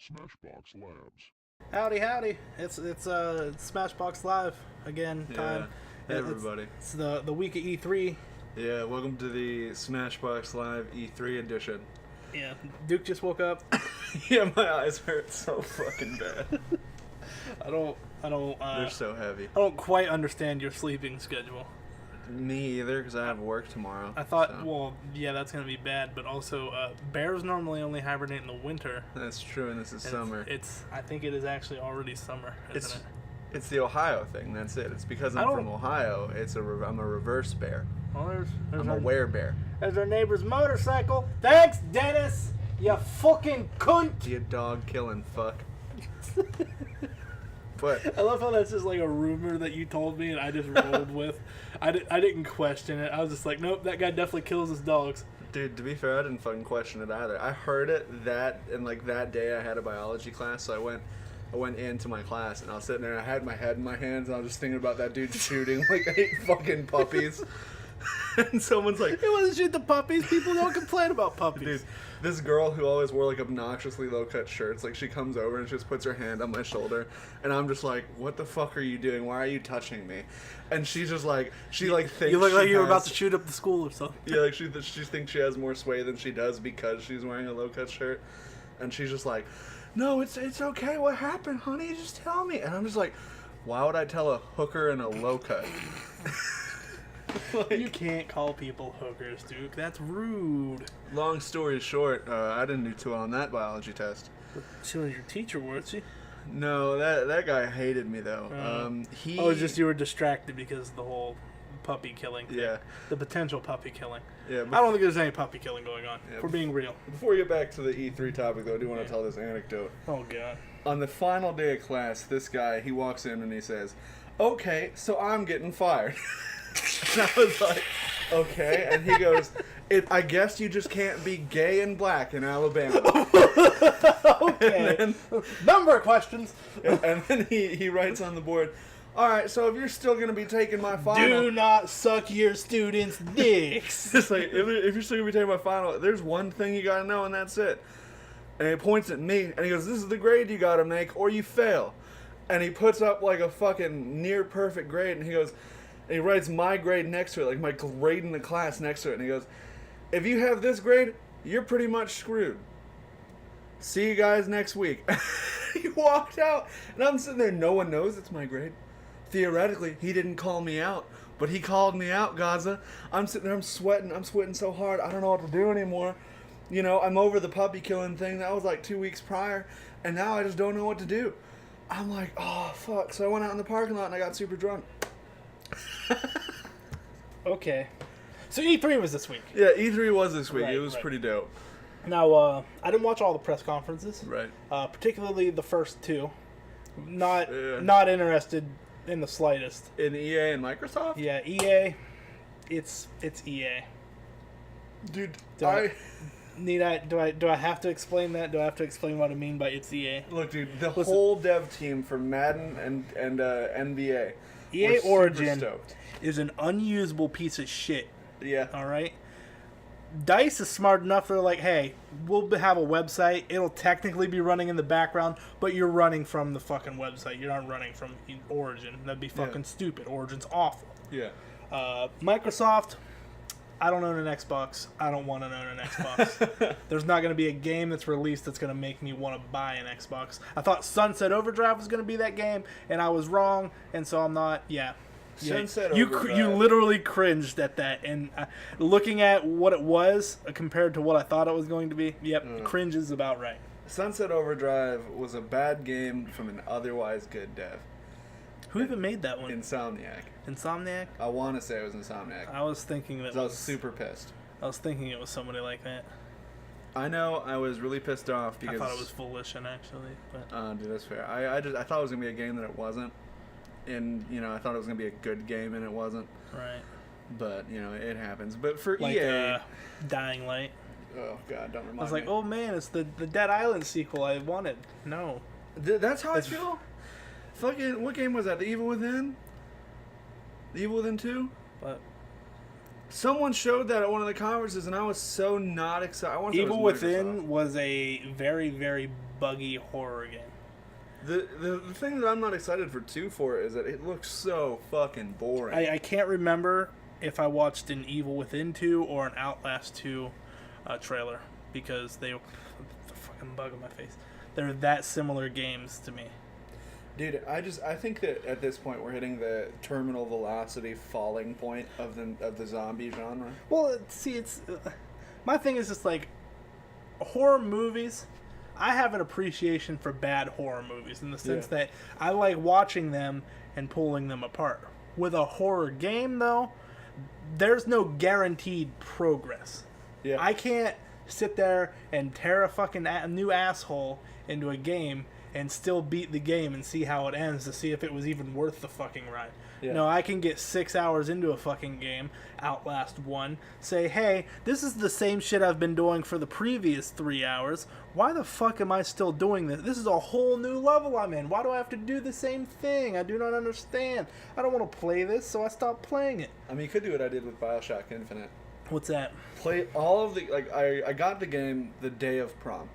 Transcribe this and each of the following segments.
Smashbox Labs. Howdy, howdy! It's Smashbox Live again. Time. Hey everybody. It's the week of E3. Yeah, welcome to the Smashbox Live E3 edition. Yeah, Duke just woke up. Yeah, my eyes hurt so fucking bad. I don't. They're so heavy. I don't quite understand your sleeping schedule. Me either, because I have work tomorrow. I thought, so. well, yeah, that's gonna be bad. But also, bears normally only hibernate in the winter. That's true, and this is And summer. I think it is actually already summer, isn't it? It's the Ohio thing. That's it. It's because I'm from Ohio. I'm a reverse bear. Well, there's I'm a werebear. There's our neighbor's motorcycle. Thanks, Dennis. You fucking cunt. You dog killing fuck. But I love how that's just like a rumor that you told me and I just rolled with. I didn't question it. I was just like, nope, that guy definitely kills his dogs. dude, to be fair, I didn't fucking question it either. I heard it that day I had a biology class, so I went into my class and I was sitting there and I had my head in my hands and I was just thinking about that dude shooting like 8 fucking puppies. And someone's like, It wasn't shoot the puppies. People don't complain about puppies. dude, this girl who always wore like obnoxiously low cut shirts, like she comes over and she just puts her hand on my shoulder and I'm just like, what the fuck are you doing? Why are you touching me? And she's just like, she thinks You look like you were has- about to shoot up the school or something. Yeah, like she thinks she has more sway than she does because she's wearing a low cut shirt, and she's just like, no, it's okay. What happened, honey? Just tell me. And I'm just like, why would I tell a hooker in a low cut? You can't call people hookers, Duke. That's rude. Long story short, I didn't do too well on that biology test. She was your teacher, wasn't she? No, that guy hated me though. Oh, it's just you were distracted because of the whole puppy killing thing. Yeah. The potential puppy killing. Yeah. I don't think there's any puppy killing going on. Yeah, If we're being real. Before we get back to the E3 topic, though, I do want to tell this anecdote. Oh, God. On the final day of class, this guy, he walks in and he says, okay, so I'm getting fired. And I was like, okay. And he goes, I guess you just can't be gay and black in Alabama. Okay. And Number of questions. then he writes on the board, all right, so if you're still going to be taking my final. Do not suck your students' dicks. It's like, if you're still going to be taking my final, there's one thing you got to know, and that's it. And he points at me, and he goes, this is the grade you got to make, or you fail. And he puts up like a fucking near perfect grade, and he goes, and he writes my grade next to it, like my grade in the class next to it, and he goes, if you have this grade, you're pretty much screwed. See you guys next week. He walked out, and I'm sitting there, no one knows it's my grade. Theoretically, he didn't call me out, but he called me out, Gaza. I'm sitting there, I'm sweating so hard, I don't know what to do anymore. You know, I'm over the puppy killing thing, that was like 2 weeks prior, and now I just don't know what to do. I'm like, oh, fuck. So I went out in the parking lot and I got super drunk. Okay. So E3 was this week. Yeah, E3 was this week. Right, It was right. pretty dope. Now, I didn't watch all the press conferences. Right. Particularly the first two. Not interested in the slightest. In EA and Microsoft? Yeah, EA. It's EA. Dude, Do I have to explain that? Do I have to explain what I mean by it's EA? Look, dude, the Listen. whole dev team for Madden and NBA. EA were super Origin stoked. is an unusable piece of shit. Yeah. All right. DICE is smart enough. They're like, hey, we'll have a website. It'll technically be running in the background, but you're running from the fucking website. You're not running from Origin. That'd be fucking stupid. Origin's awful. Yeah. Microsoft, I don't own an Xbox. I don't want to own an Xbox. There's not going to be a game that's released that's going to make me want to buy an Xbox. I thought Sunset Overdrive was going to be that game, and I was wrong, and so I'm not. Yeah. Sunset You Overdrive. literally cringed at that, and looking at what it was compared to what I thought it was going to be, cringe is about right. Sunset Overdrive was a bad game from an otherwise good dev. Who even made that one? Insomniac. Insomniac? I want to say it was Insomniac. I was thinking that I was super pissed. I was thinking it was somebody like that. I know I was really pissed off because I thought it was Volition actually, but dude, that's fair. I thought it was gonna be a game that it wasn't, and I thought it was gonna be a good game and it wasn't. right. But it happens. But for Like EA, Dying Light. oh god, don't remind I was like, me. oh man, it's the Dead Island sequel I wanted. No. That's how I feel. Fucking, what game was that? The Evil Within? The Evil Within 2? But Someone showed that at one of the conferences, and I was so not excited. I want Evil Within was a very, very buggy horror game. The thing that I'm not excited for is that it looks so fucking boring. I can't remember if I watched an Evil Within 2 or an Outlast 2 trailer, because they're fucking bugging my face. They're that similar games to me. Dude, I think that at this point we're hitting the terminal velocity falling point of the zombie genre. Well, see, it's my thing is just like horror movies. I have an appreciation for bad horror movies in the sense that I like watching them and pulling them apart. With a horror game, though, there's no guaranteed progress. Yeah. I can't sit there and tear a fucking new asshole into a game and still beat the game and see how it ends to see if it was even worth the fucking ride. Yeah. No, I can get 6 hours into a fucking game, Outlast 1, say, hey, this is the same shit I've been doing for the previous 3 hours. Why the fuck am I still doing this? This is a whole new level I'm in. Why do I have to do the same thing? I do not understand. I don't want to play this, so I stopped playing it. I mean, you could do what I did with BioShock Infinite. What's that? Play all of the... Like, I got the game the day of prom.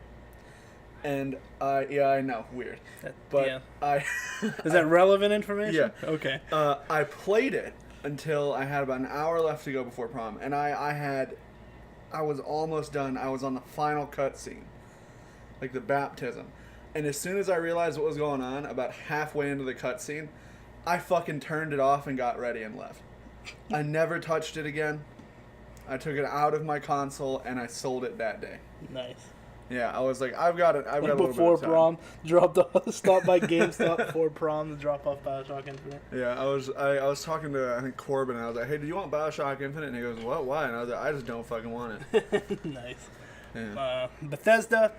And I know, weird, but is that relevant information? Yeah. Okay. I played it until I had about an hour left to go before prom, and I was almost done. I was on the final cutscene, like the baptism, and as soon as I realized what was going on, about halfway into the cutscene, I fucking turned it off and got ready and left. I never touched it again. I took it out of my console and I sold it that day. Nice. Yeah, I was like, I've got a little bit of before time. prom, stopped by GameStop before prom to drop off BioShock Infinite. Yeah, I was talking to, I think, Corbin, and I was like, hey, do you want BioShock Infinite? And he goes, what, why? And I was like, I just don't fucking want it. Nice. Yeah. Bethesda,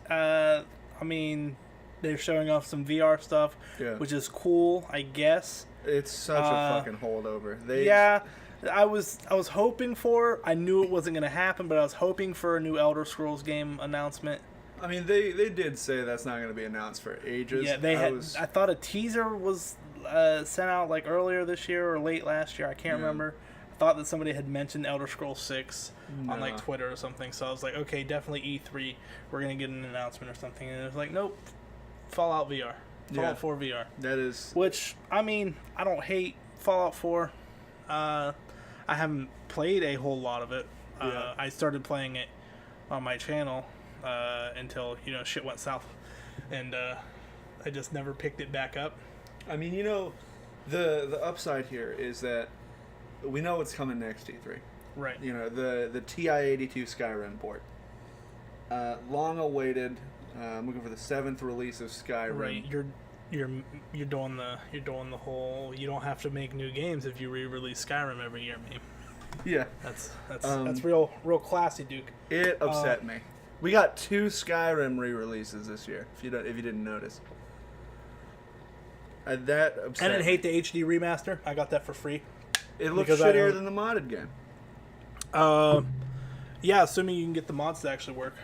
I mean, they're showing off some VR stuff, which is cool, I guess. It's such a fucking holdover. I was hoping for. I knew it wasn't going to happen, but I was hoping for a new Elder Scrolls game announcement. I mean, they did say that's not going to be announced for ages. Yeah, I thought a teaser was sent out like earlier this year or late last year. I can't remember. I thought that somebody had mentioned Elder Scrolls 6 on like Twitter or something. So I was like, okay, definitely E3. We're going to get an announcement or something. And it was like, nope, Fallout VR. Fallout 4 VR. That is. Which, I mean, I don't hate Fallout 4. I haven't played a whole lot of it. I started playing it on my channel until, shit went south. And I just never picked it back up. I mean, the upside here is that we know what's coming next E3. Right. The TI-82 Skyrim port. Long awaited. I'm looking for the 7th release of Skyrim. Right. You're doing the whole. You don't have to make new games if you re-release Skyrim every year, meme. Yeah, that's real classy, Duke. It upset me. We got 2 Skyrim re-releases this year. If you didn't notice, that upset. I didn't hate the HD remaster. I got that for free. It looks shittier than the modded game. Yeah, assuming you can get the mods to actually work.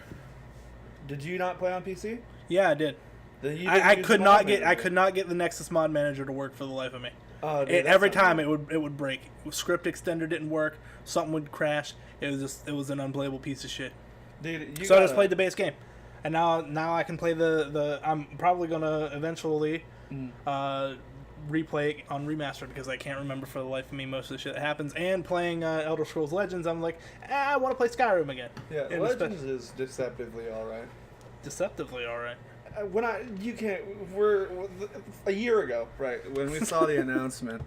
Did you not play on PC? Yeah, I did. I could not get the Nexus mod manager to work for the life of me. Oh, dude, every time it would break. Script extender didn't work. Something would crash. It was an unplayable piece of shit. Dude, I just played the base game, and now I can play the. I'm probably gonna eventually replay it on remastered because I can't remember for the life of me most of the shit that happens. And playing Elder Scrolls Legends, I'm like, I want to play Skyrim again. Yeah, Legends is deceptively all right. Deceptively all right. We're a year ago, right, when we saw the announcement,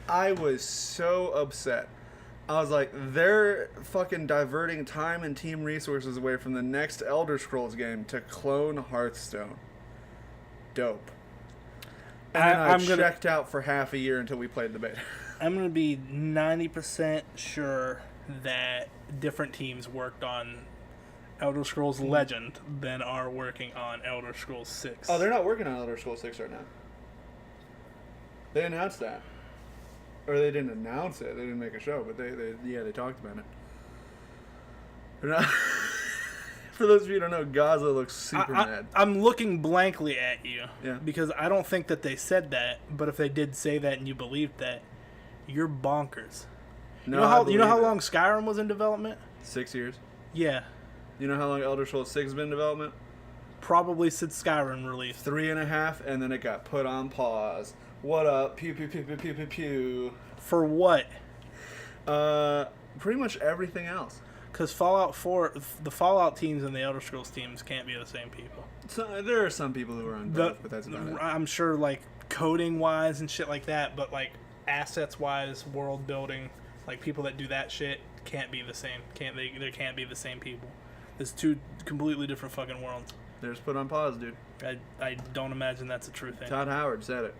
I was so upset. I was like, they're fucking diverting time and team resources away from the next Elder Scrolls game to clone Hearthstone. Dope. And then I checked out for half a year until we played the beta. I'm going to be 90% sure that different teams worked on Elder Scrolls Legend than are working on Elder Scrolls 6. Oh, they're not working on Elder Scrolls 6 right now. They announced that. Or they didn't announce it. They didn't make a show, but they talked about it. They're not. For those of you who don't know, Gaza looks super mad. I'm looking blankly at you. Yeah. Because I don't think that they said that, but if they did say that and you believed that, you're bonkers. No, you know how it. long Skyrim was in development? 6 years. Yeah, You know how long Elder Scrolls 6 has been in development? probably since Skyrim released. 3.5, and then it got put on pause. What up? Pew pew pew pew pew pew pew. For what? Pretty much everything else. Because Fallout 4, the Fallout teams and the Elder Scrolls teams can't be the same people. So, there are some people who are on both, but that's about it. I'm sure, like, coding wise and shit like that, but like assets wise, world building, like people that do that shit can't be the same. There can't be the same people. It's two completely different fucking worlds. They're just put on pause, dude. I don't imagine that's a true thing. Todd Howard said it.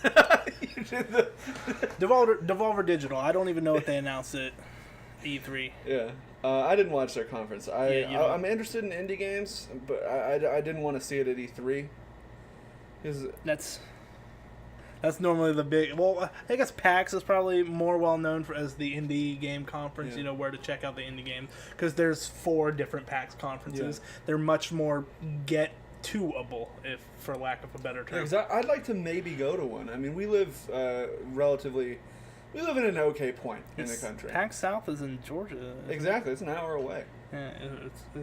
You did the... Devolver Digital. I don't even know what they announced at E3. Yeah. I didn't watch their conference. I'm interested in indie games, but I didn't want to see it at E3. That's normally the big... Well, I guess PAX is probably more well-known as the indie game conference, yeah. you know, where to check out the indie games. Because there's 4 different PAX conferences. Yeah. They're much more get-to-able, if for lack of a better term. Yeah, I'd like to maybe go to one. I mean, we live we live in an okay point in the country. PAX South is in Georgia. Exactly. It's an hour away. Yeah,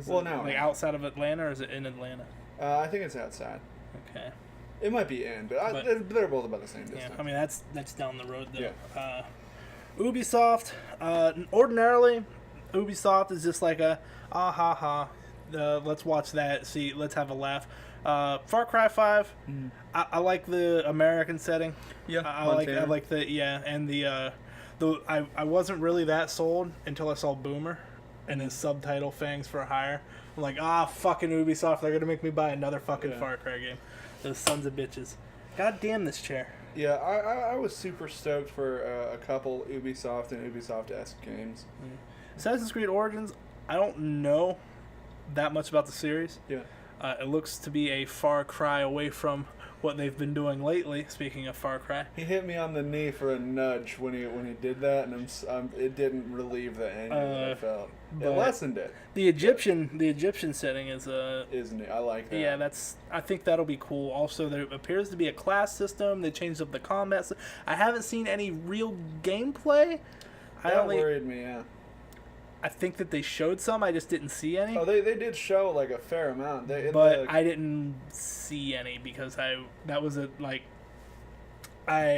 now. Like outside of Atlanta, or is it in Atlanta? I think it's outside. Okay. It might be in, but they're both about the same distance. Yeah, I mean that's down the road though. Yeah. Ubisoft. Ordinarily, Ubisoft is just like a ha ha. Let's watch that. See, let's have a laugh. Far Cry 5. Mm. I like the American setting. Yeah, I like the and I wasn't really that sold until I saw Boomer and his subtitle Fangs for Hire. I'm like, fucking Ubisoft, they're gonna make me buy another fucking Far Cry game. Those sons of bitches. God damn this chair. Yeah, I was super stoked for a couple Ubisoft and Ubisoft-esque games. Mm. Assassin's Creed Origins, I don't know that much about the series. Yeah. It looks to be a far cry away from what they've been doing lately. Speaking of Far Cry, he hit me on the knee for a nudge when he did that, and it didn't relieve the anger that I felt. It lessened it. The Egyptian setting is isn't it? I like that. Yeah, I think that'll be cool. Also, there appears to be a class system. They changed up the combat. I haven't seen any real gameplay. That worried me. Yeah. I think that they showed some. I just didn't see any. Oh, they did show like a fair amount. I didn't see any because I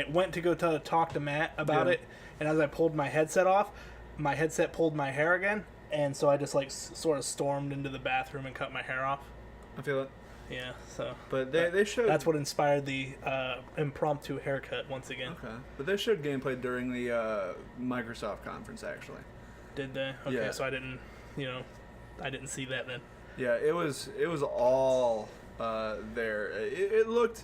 went to go talk to Matt about it, and as I pulled my headset off, my headset pulled my hair again, and so I just like sort of stormed into the bathroom and cut my hair off. I feel it. Yeah. So. But they showed. That's what inspired the impromptu haircut once again. Okay. But they showed gameplay during the Microsoft conference actually. Did they? Okay, yeah. So I didn't see that then. Yeah, it was all there. It looked.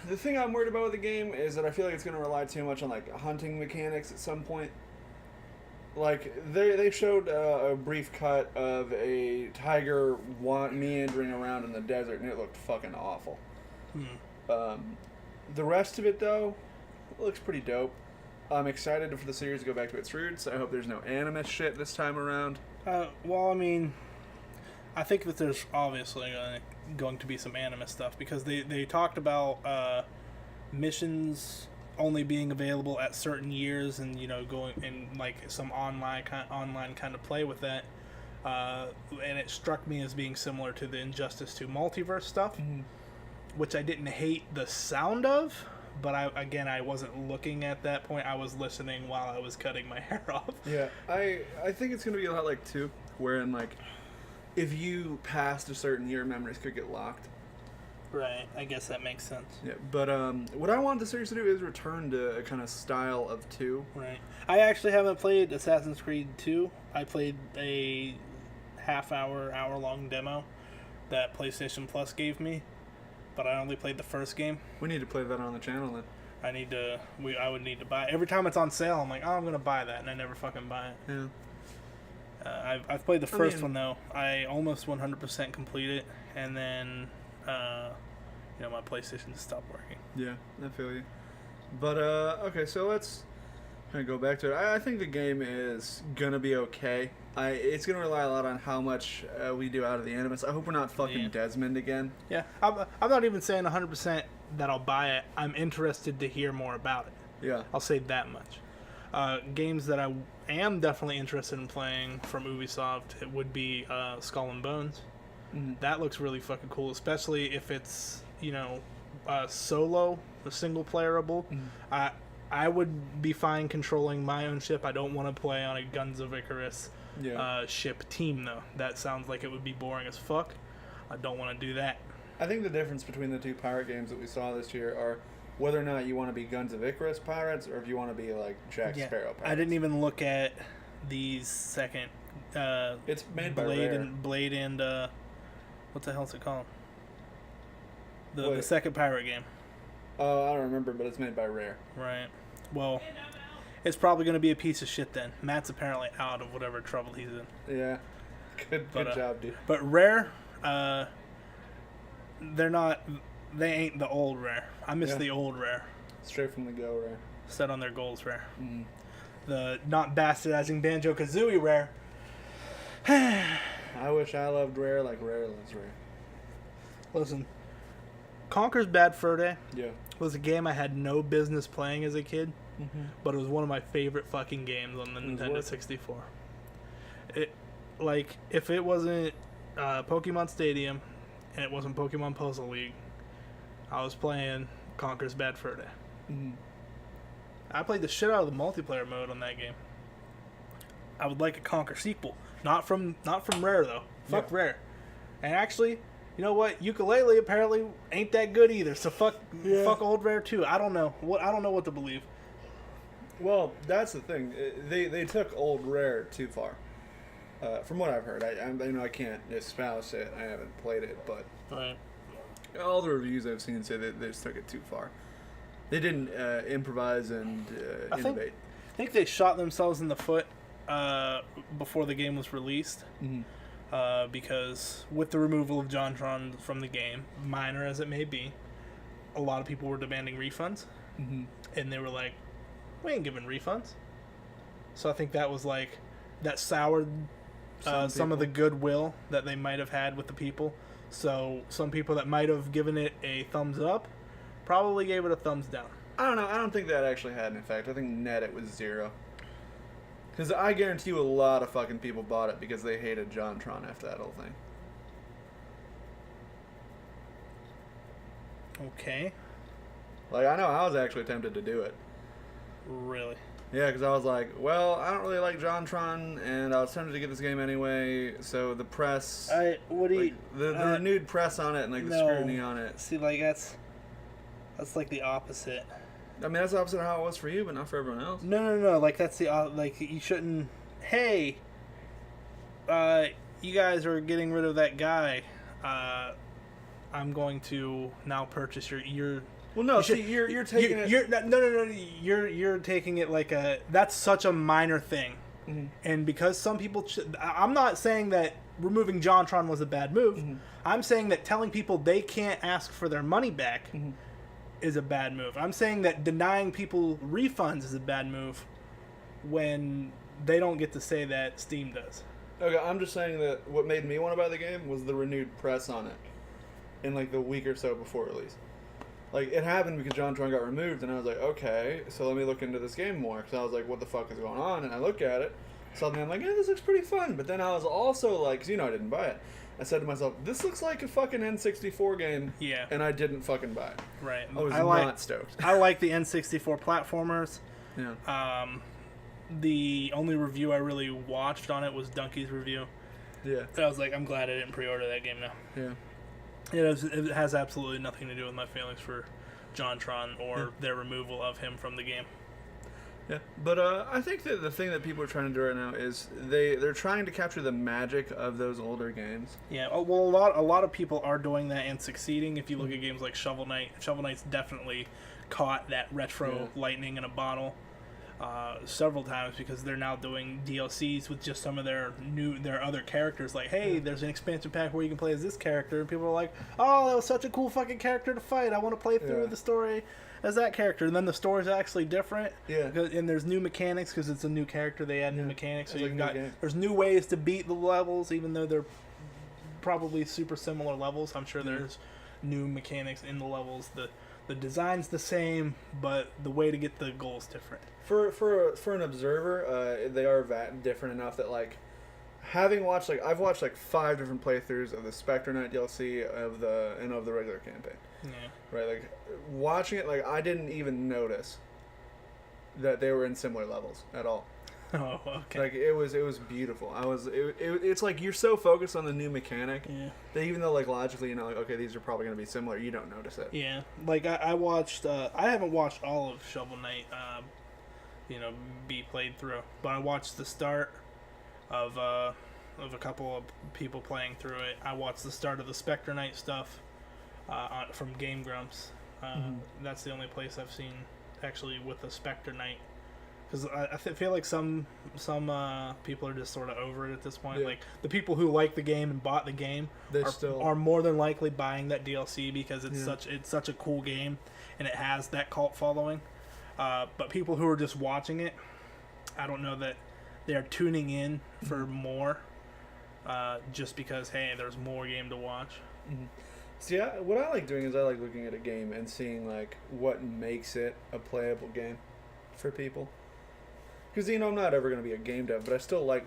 The thing I'm worried about with the game is that I feel like it's going to rely too much on like hunting mechanics at some point. Like they showed a brief cut of a tiger meandering around in the desert, and it looked fucking awful. The rest of it though looks pretty dope. I'm excited for the series to go back to its roots. I hope there's no anime shit this time around. Well, I mean, I think that there's obviously going to be some anime stuff because they talked about missions only being available at certain years and going in like some online kind of play with that. And it struck me as being similar to the Injustice 2 multiverse stuff, which I didn't hate the sound of. But I wasn't looking at that point. I was listening while I was cutting my hair off. Yeah, I think it's going to be a lot like 2, wherein, like, if you passed a certain year, memories could get locked. Right, I guess that makes sense. Yeah, but what I want the series to do is return to a kind of style of 2. Right. I actually haven't played Assassin's Creed 2. I played a hour-long demo that PlayStation Plus gave me. But I only played the first game. We need to play that on the channel then. I would need to buy it. Every time it's on sale, I'm like, I'm going to buy that, and I never fucking buy it. Yeah. I've played the first one, though. I almost 100% complete it, and then, my PlayStation stopped working. Yeah, I feel you. But, okay, so let's Gonna go back to it. I think the game is gonna be okay. It's gonna rely a lot on how much we do out of the animus. I hope we're not fucking Desmond again. Yeah, I'm not even saying 100% that I'll buy it. I'm interested to hear more about it. Yeah. I'll say that much. Games that I am definitely interested in playing from Ubisoft, it would be Skull and Bones. Mm-hmm. That looks really fucking cool, especially if it's, solo, single playerable. Mm-hmm. I would be fine controlling my own ship. I don't want to play on a Guns of Icarus ship team, though. That sounds like it would be boring as fuck. I don't want to do that. I think the difference between the two pirate games that we saw this year are whether or not you want to be Guns of Icarus pirates or if you want to be like Jack Sparrow pirates. I didn't even look at these second. It's made by Blade Rare. Blade and what the hell's it called? The second pirate game. Oh, I don't remember, but it's made by Rare. Right. Well, it's probably going to be a piece of shit then. Matt's apparently out of whatever trouble he's in. Yeah. Good job, dude. But Rare, they ain't the old Rare. I miss the old Rare. Straight from the go Rare. Set on their goals Rare. Mm. The not bastardizing Banjo-Kazooie Rare. I wish I loved Rare like Rare loves Rare. Listen, Conker's Bad Fur Day Yeah. was a game I had no business playing as a kid, Mm-hmm. but it was one of my favorite fucking games on the Nintendo 64. If it wasn't Pokemon Stadium and it wasn't Pokemon Puzzle League, I was playing Conker's Bad Fur Day. Mm-hmm. I played the shit out of the multiplayer mode on that game. I would like a Conker sequel, not from Rare though. Fuck Rare. And actually, you know what? Ukulele apparently ain't that good either. So fuck old Rare too. I don't know what to believe. Well, that's the thing. They took old Rare too far. From what I've heard, I can't espouse it. I haven't played it, but Right. all the reviews I've seen say that they just took it too far. They didn't improvise and innovate. I think they shot themselves in the foot before the game was released. Mm-hmm. Because with the removal of JonTron from the game, minor as it may be, a lot of people were demanding refunds. Mm-hmm. And they were like, we ain't giving refunds. So I think that was like, that soured some of the goodwill that they might have had with the people. So some people that might have given it a thumbs up probably gave it a thumbs down. I don't know. I don't think that actually had an effect. I think net it was 0. Because I guarantee you a lot of fucking people bought it because they hated JonTron after that whole thing. Okay. Like, I know I was actually tempted to do it. Really? Yeah, because I was like, well, I don't really like JonTron, and I was tempted to get this game anyway, so the press... the renewed press on it and, like, the scrutiny on it. See, like, that's like the opposite. I mean, that's the opposite of how it was for you, but not for everyone else. No. Like, that's the... like, you shouldn't... Hey, you guys are getting rid of that guy. I'm going to now purchase your... Well, no, you're taking it... No. You're taking it like a... That's such a minor thing. Mm-hmm. And because some people... I'm not saying that removing JonTron was a bad move. Mm-hmm. I'm saying that telling people they can't ask for their money back is a bad move. I'm saying that denying people refunds is a bad move when they don't get to say that Steam does. Okay, I'm just saying that what made me want to buy the game was the renewed press on it in, like, the week or so before release. Like, it happened because JonTron got removed, and I was like, okay, so let me look into this game more. Because I was like, what the fuck is going on? And I look at it. Suddenly I'm like, yeah, this looks pretty fun. But then I was also like, because, I didn't buy it. I said to myself, this looks like a fucking N64 game. Yeah. And I didn't fucking buy it. Right. I was not stoked. I like the N64 platformers. Yeah. The only review I really watched on it was Donkey's review. Yeah. And I was like, I'm glad I didn't pre-order that game now. Yeah. It has absolutely nothing to do with my feelings for JonTron or their removal of him from the game. Yeah, but I think that the thing that people are trying to do right now is they're trying to capture the magic of those older games. Yeah, well, a lot of people are doing that and succeeding. If you look at games like Shovel Knight, Shovel Knight's definitely caught that retro lightning in a bottle. several times because they're now doing DLCs with just some of their other characters. Like, hey, there's an expansion pack where you can play as this character, and people are like, oh, that was such a cool fucking character to fight. I want to play through the story as that character. And then the story's actually different. Yeah. And there's new mechanics because it's a new character. They add new mechanics. So it's you've like got there's new ways to beat the levels, even though they're probably super similar levels. I'm sure there's new mechanics in the levels. The design's the same, but the way to get the goal's different. For an observer, they are different enough that, like, having watched, like, I've watched like 5 different playthroughs of the Spectre Knight DLC of the regular campaign. Yeah. Right, like, watching it, like, I didn't even notice that they were in similar levels at all. Oh, okay. Like, it was beautiful. It's like you're so focused on the new mechanic that even though, like, logically, you know, like, okay, these are probably going to be similar, you don't notice it. Yeah. Like, I watched, I haven't watched all of Shovel Knight, be played through, but I watched the start of a couple of people playing through it. I watched the start of the Spectre Knight stuff from Game Grumps. That's the only place I've seen actually with the Spectre Knight. Because I feel like some people are just sort of over it at this point. Yeah. Like, the people who like the game and bought the game are more than likely buying that DLC because it's such a cool game and it has that cult following. But people who are just watching it, I don't know that they're tuning in for more just because, hey, there's more game to watch. See, what I like doing is I like looking at a game and seeing, like, what makes it a playable game for people. Because, you know, I'm not ever going to be a game dev, but I still like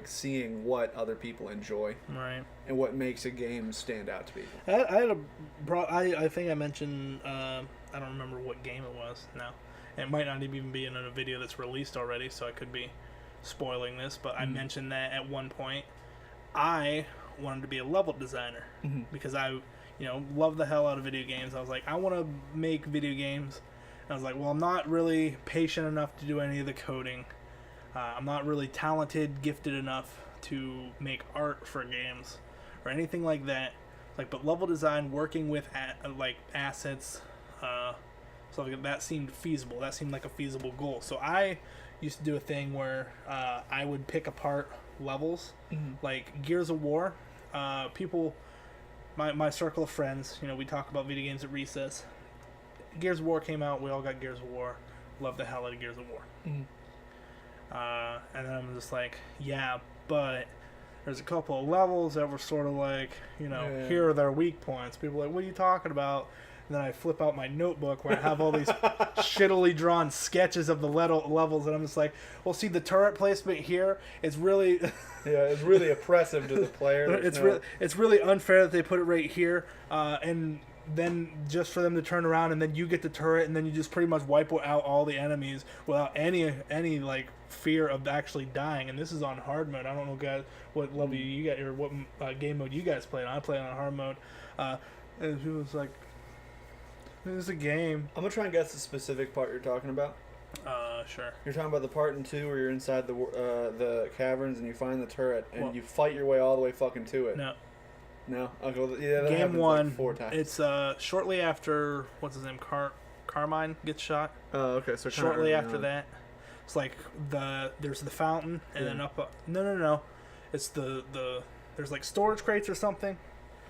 seeing what other people enjoy. Right. And what makes a game stand out to people. I think I mentioned, I don't remember what game it was now. It might not even be in a video that's released already, so I could be spoiling this, but I mentioned that at one point I wanted to be a level designer because I, love the hell out of video games. I was like, I want to make video games. I was like, well, I'm not really patient enough to do any of the coding. I'm not really talented, gifted enough to make art for games or anything like that. Like, but level design, working with assets, stuff like that seemed feasible. That seemed like a feasible goal. So I used to do a thing where I would pick apart levels, like Gears of War. People, my circle of friends, we talk about video games at recess. Gears of War came out. We all got Gears of War. Love the hell out of Gears of War. And then I'm just like, yeah, but there's a couple of levels that were sort of like, here are their weak points. People are like, what are you talking about? And then I flip out my notebook where I have all these shittily drawn sketches of the levels, and I'm just like, well, see, the turret placement here is really... it's really oppressive to the player. It's really unfair that they put it right here, and then just for them to turn around and then you get the turret and then you just pretty much wipe out all the enemies without any like fear of actually dying. And this is on hard mode. I don't know, guys, what level you got or what game mode you guys played on. I played on hard mode, and he was like, "This is a game." I'm gonna try and guess the specific part you're talking about. Sure. You're talking about the part in 2 where you're inside the caverns and you find the turret and you fight your way all the way fucking to it. No, okay, that Game 1. Like 4 times. It's shortly after what's his name, Carmine gets shot. Oh, okay. So shortly after that, it's like there's the fountain, and then up. No. It's there's like storage crates or something.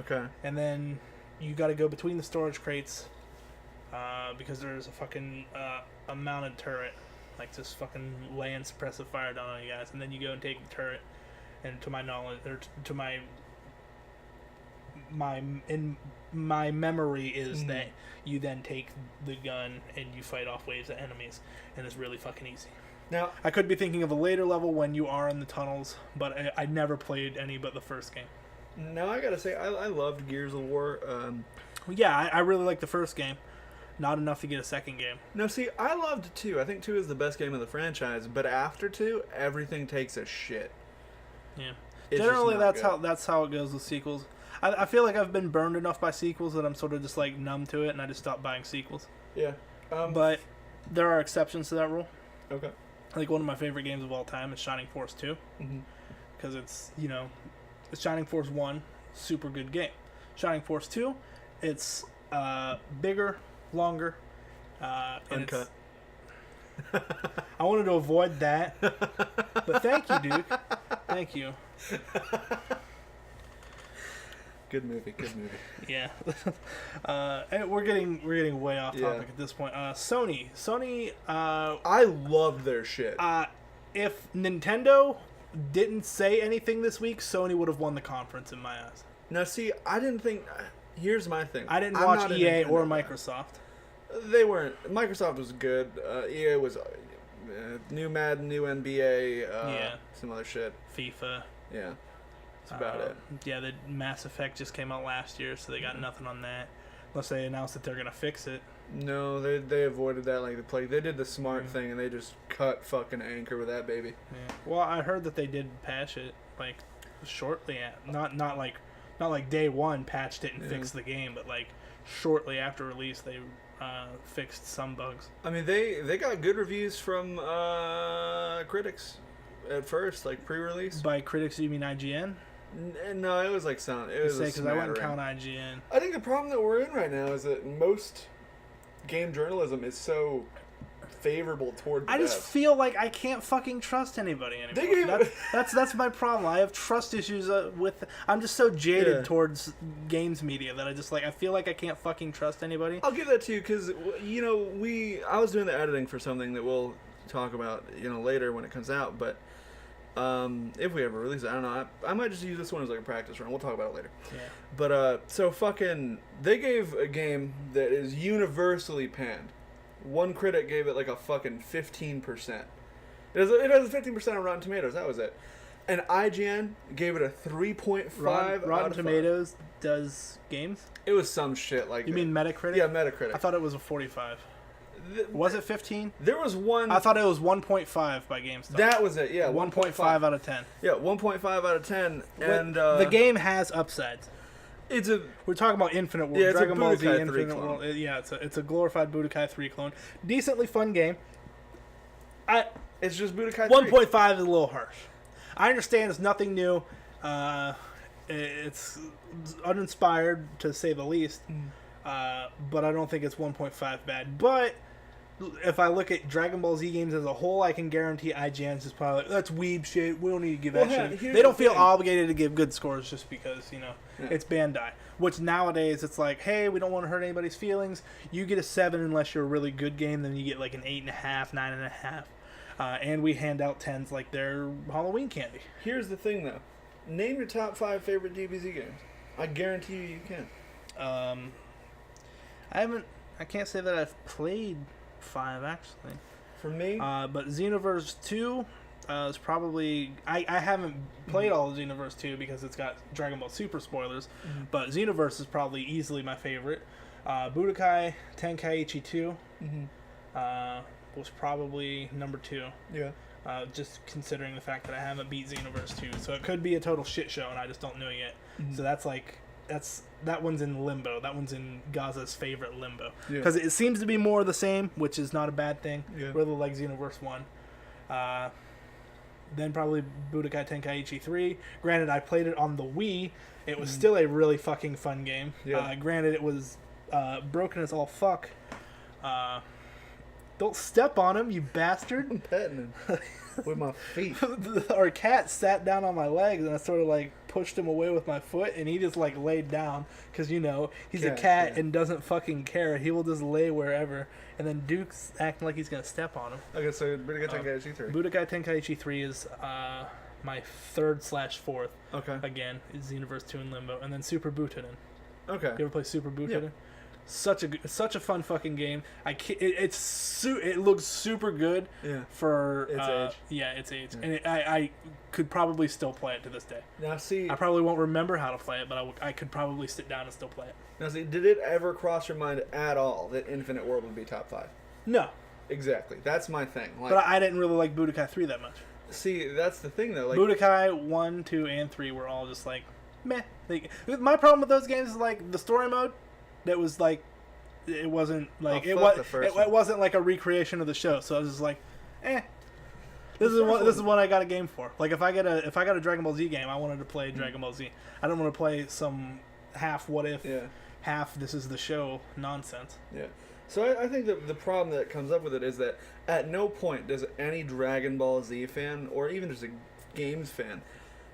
Okay. And then you got to go between the storage crates, because there's a fucking a mounted turret, like just fucking laying suppressive fire down on you guys, and then you go and take the turret. And to my knowledge, or to my memory is that you then take the gun and you fight off waves of enemies, and it's really fucking easy. Now, I could be thinking of a later level when you are in the tunnels, but I never played any but the first game. Now, I gotta say, I loved Gears of War. Yeah, I really liked the first game. Not enough to get a second game. No, see, I loved 2. I think 2 is the best game of the franchise, but after 2, everything takes a shit. Yeah. Generally, that's how it goes with sequels. I feel like I've been burned enough by sequels that I'm sort of just like numb to it, and I just stopped buying sequels. Yeah. But there are exceptions to that rule. Okay. I think one of my favorite games of all time is Shining Force 2. Because it's Shining Force 1, super good game. Shining Force 2, it's bigger, longer, and uncut. I wanted to avoid that. But thank you, Duke. Thank you. Good movie. Yeah. And we're getting way off topic at this point. Sony. I love their shit. If Nintendo didn't say anything this week, Sony would have won the conference in my eyes. Now, see, I didn't think. Here's my thing. I didn't watch EA or Microsoft. They weren't. Microsoft was good. EA was new Madden, new NBA, some other shit. FIFA. Yeah. That's about it. Yeah, the Mass Effect just came out last year, so they got nothing on that. Unless they announced that they're going to fix it. No, they avoided that like the plague. They did the smart thing, and they just cut fucking Anchor with that baby. Yeah. Well, I heard that they did patch it, like, shortly. Not like day one patched it and fixed the game, but, like, shortly after release, they fixed some bugs. I mean, they got good reviews from critics at first, like pre-release. By critics, you mean IGN? No, it was like sound. It was because I wouldn't count IGN. I think the problem that we're in right now is that most game journalism is so favorable toward the I just feel like I can't fucking trust anybody anymore. That's my problem. I have trust issues with. I'm just so jaded towards games media that I feel like I can't fucking trust anybody. I'll give that to you because I was doing the editing for something that we'll talk about later when it comes out, but. If we ever release it, I don't know. I might just use this one as like a practice run. We'll talk about it later. Yeah. But so fucking, they gave a game that is universally panned. One critic gave it like a fucking 15%. It has a 15% on Rotten Tomatoes. That was it. And IGN gave it a 3.5. Rotten Tomatoes does games. It was some shit like. You mean Metacritic? Yeah, Metacritic. I thought it was a 45. Was it 15? There was one. I thought it was 1.5 by GameStop. That was it, yeah. 1.5 out of 10. Yeah, 1.5 out of 10. And the game has upsides. We're talking about Infinite World. Yeah, it's Dragon Ball Z Budokai Infinite 3 clone. World. Yeah, it's a glorified Budokai 3 clone. Decently fun game. It's just Budokai 3. 1.5 is a little harsh. I understand it's nothing new. It's uninspired, to say the least. But I don't think it's 1.5 bad. But if I look at Dragon Ball Z games as a whole, I can guarantee IGN's is probably like, that's weeb shit. We don't need to give that shit. They don't feel obligated to give good scores just because, it's Bandai. Which nowadays, it's like, hey, we don't want to hurt anybody's feelings. You get a 7 unless you're a really good game. Then you get like an 8.5, 9.5. And we hand out 10s like they're Halloween candy. Here's the thing, though. Name your top 5 favorite DBZ games. I guarantee you can. I can't say that I've played 5 actually. For me, but Xenoverse 2 is probably I haven't played all of Xenoverse 2 because it's got Dragon Ball Super spoilers. But Xenoverse is probably easily my favorite. Budokai Tenkaichi 2 was probably number 2. Yeah. Just considering the fact that I haven't beat Xenoverse 2, so it could be a total shit show and I just don't know yet. So that one's in limbo. That one's in Gaza's favorite limbo. Because it seems to be more of the same, which is not a bad thing. Yeah. Really like Xenoverse 1. Then probably Budokai Tenkaichi 3. Granted, I played it on the Wii. It was still a really fucking fun game. Yeah. Granted, it was broken as all fuck. Don't step on him, you bastard. I'm petting him with my feet. Our cat sat down on my legs, and I sort of like pushed him away with my foot, and he just like laid down because he's a cat and doesn't fucking care. He will just lay wherever. And then Duke's acting like he's gonna step on him. Okay, so Budokai Tenkaichi 3. Budokai Tenkaichi 3 is my 3rd/4th. Okay. Again, is Xenoverse 2 in limbo, and then Super Butoden. Okay. You ever play Super Butoden? Yeah. Such a fun fucking game. It looks super good for its age. Yeah, its age, and I could probably still play it to this day. Now see, I probably won't remember how to play it, but I could probably sit down and still play it. Now see, did it ever cross your mind at all that Infinite World would be top 5? No. Exactly. That's my thing. But I didn't really like Budokai 3 that much. See, that's the thing though. Budokai 1, 2, and 3 were all just like meh. My problem with those games is like the story mode. That was like, it wasn't like it wasn't like a recreation of the show. So I was just like, This is one I got a game for. Like if I got a Dragon Ball Z game, I wanted to play Dragon Ball Z. I don't want to play some half what if, half this is the show nonsense. Yeah. So I think that the problem that comes up with it is that at no point does any Dragon Ball Z fan, or even just a games fan,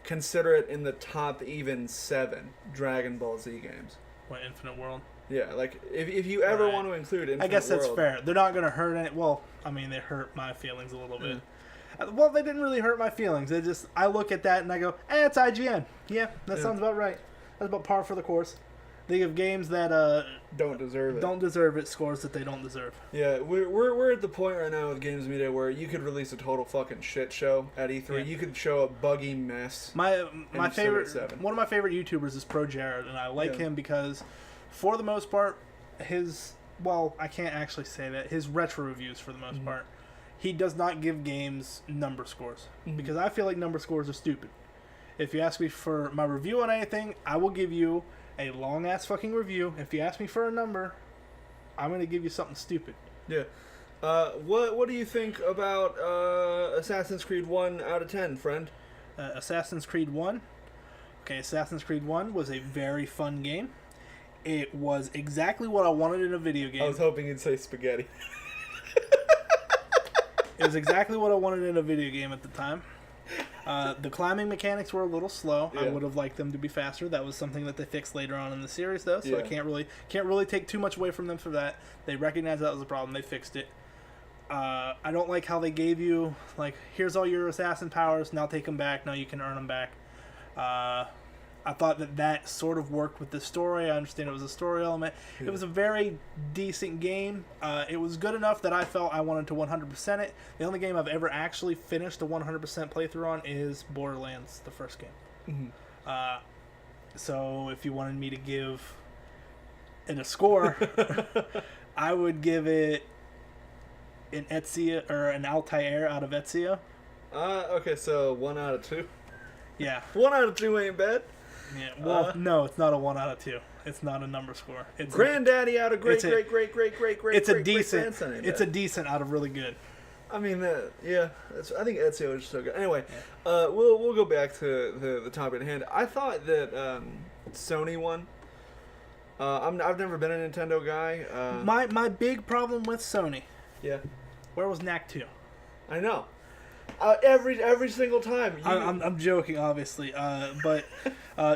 consider it in the top even 7 Dragon Ball Z games. What, Infinite World? Yeah, like, if you ever Right. want to include Infinite I guess that's World, fair. They're not going to hurt any... Well, I mean, they hurt my feelings a little bit. Well, they didn't really hurt my feelings. They just... I look at that and I go, it's IGN. Yeah, that sounds about right. That's about par for the course. They give games that don't deserve it. Scores that they don't deserve. Yeah, we're at the point right now with games media where you could release a total fucking shit show at E3. Yeah. You could show a buggy mess. My favorite... $7. One of my favorite YouTubers is Pro Jared, and I like him because, for the most part, his... Well, I can't actually say that. His retro reviews, for the most part, he does not give games number scores. Because I feel like number scores are stupid. If you ask me for my review on anything, I will give you a long-ass fucking review. If you ask me for a number, I'm going to give you something stupid. Yeah. What do you think about Assassin's Creed 1 out of 10, friend? Assassin's Creed 1. Okay, Assassin's Creed 1 was a very fun game. It was exactly what I wanted in a video game. I was hoping you'd say spaghetti. It was exactly what I wanted in a video game at the time. The climbing mechanics were a little slow. Yeah. I would have liked them to be faster. That was something that they fixed later on in the series, though. So I Yeah. can't really take too much away from them for that. They recognized that was a problem. They fixed it. I don't like how they gave you, like, here's all your assassin powers. Now take them back. Now you can earn them back. I thought that sort of worked with the story. I understand it was a story element. Yeah. It was a very decent game. It was good enough that I felt I wanted to 100% it. The only game I've ever actually finished a 100% playthrough on is Borderlands, the first game. So if you wanted me to give it a score, I would give it an Ezio or an Altair out of Ezio. Okay, so 1 out of 2. Yeah. 1 out of 2 ain't bad. Yeah. Well, no, it's not a 1 out of 2. It's not a number score. It's Granddaddy out of great. It's a decent out of really good. I mean, yeah. I think Ezio is so good. Anyway, we'll go back to the topic at hand. I thought that Sony won. I've never been a Nintendo guy. My big problem with Sony. Yeah. Where was Knack 2? I know. Every single time. I'm joking, obviously. But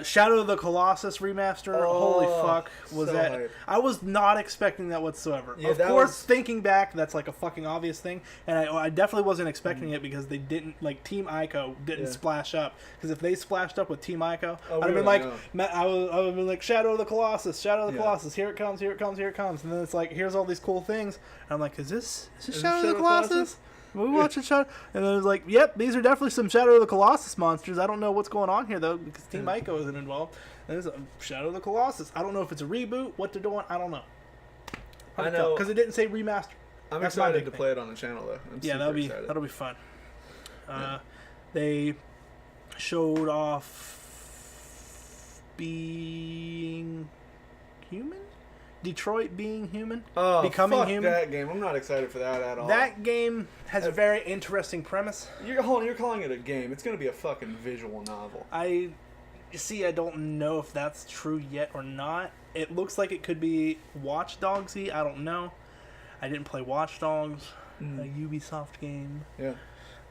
Shadow of the Colossus remaster, holy fuck, was so that? hype. I was not expecting that whatsoever. Yeah, of that course, was... thinking back, that's like a fucking obvious thing, and I definitely wasn't expecting it because they didn't, like, Team Ico didn't splash up. Because if they splashed up with Team Ico, I'd have been like, I would have been like, Shadow of the Colossus, Colossus, here it comes, and then it's like, here's all these cool things, and I'm like, is this Shadow of the Colossus? We watch it, Shadow, and then it was like, yep, these are definitely some Shadow of the Colossus monsters. I don't know what's going on here though because Team Ico isn't involved. And there's a Shadow of the Colossus. I don't know if it's a reboot, what they're doing. I don't know. I know because it didn't say remaster. I'm excited to play it on the channel though. That'll be fun. They showed off being human. Detroit being human, becoming fuck human. That game, I'm not excited for that at all. That game has a very interesting premise. You're calling it a game. It's gonna be a fucking visual novel. I don't know if that's true yet or not. It looks like it could be Watch Dogs-y. I don't know. I didn't play Watch Dogs, a Ubisoft game. Yeah.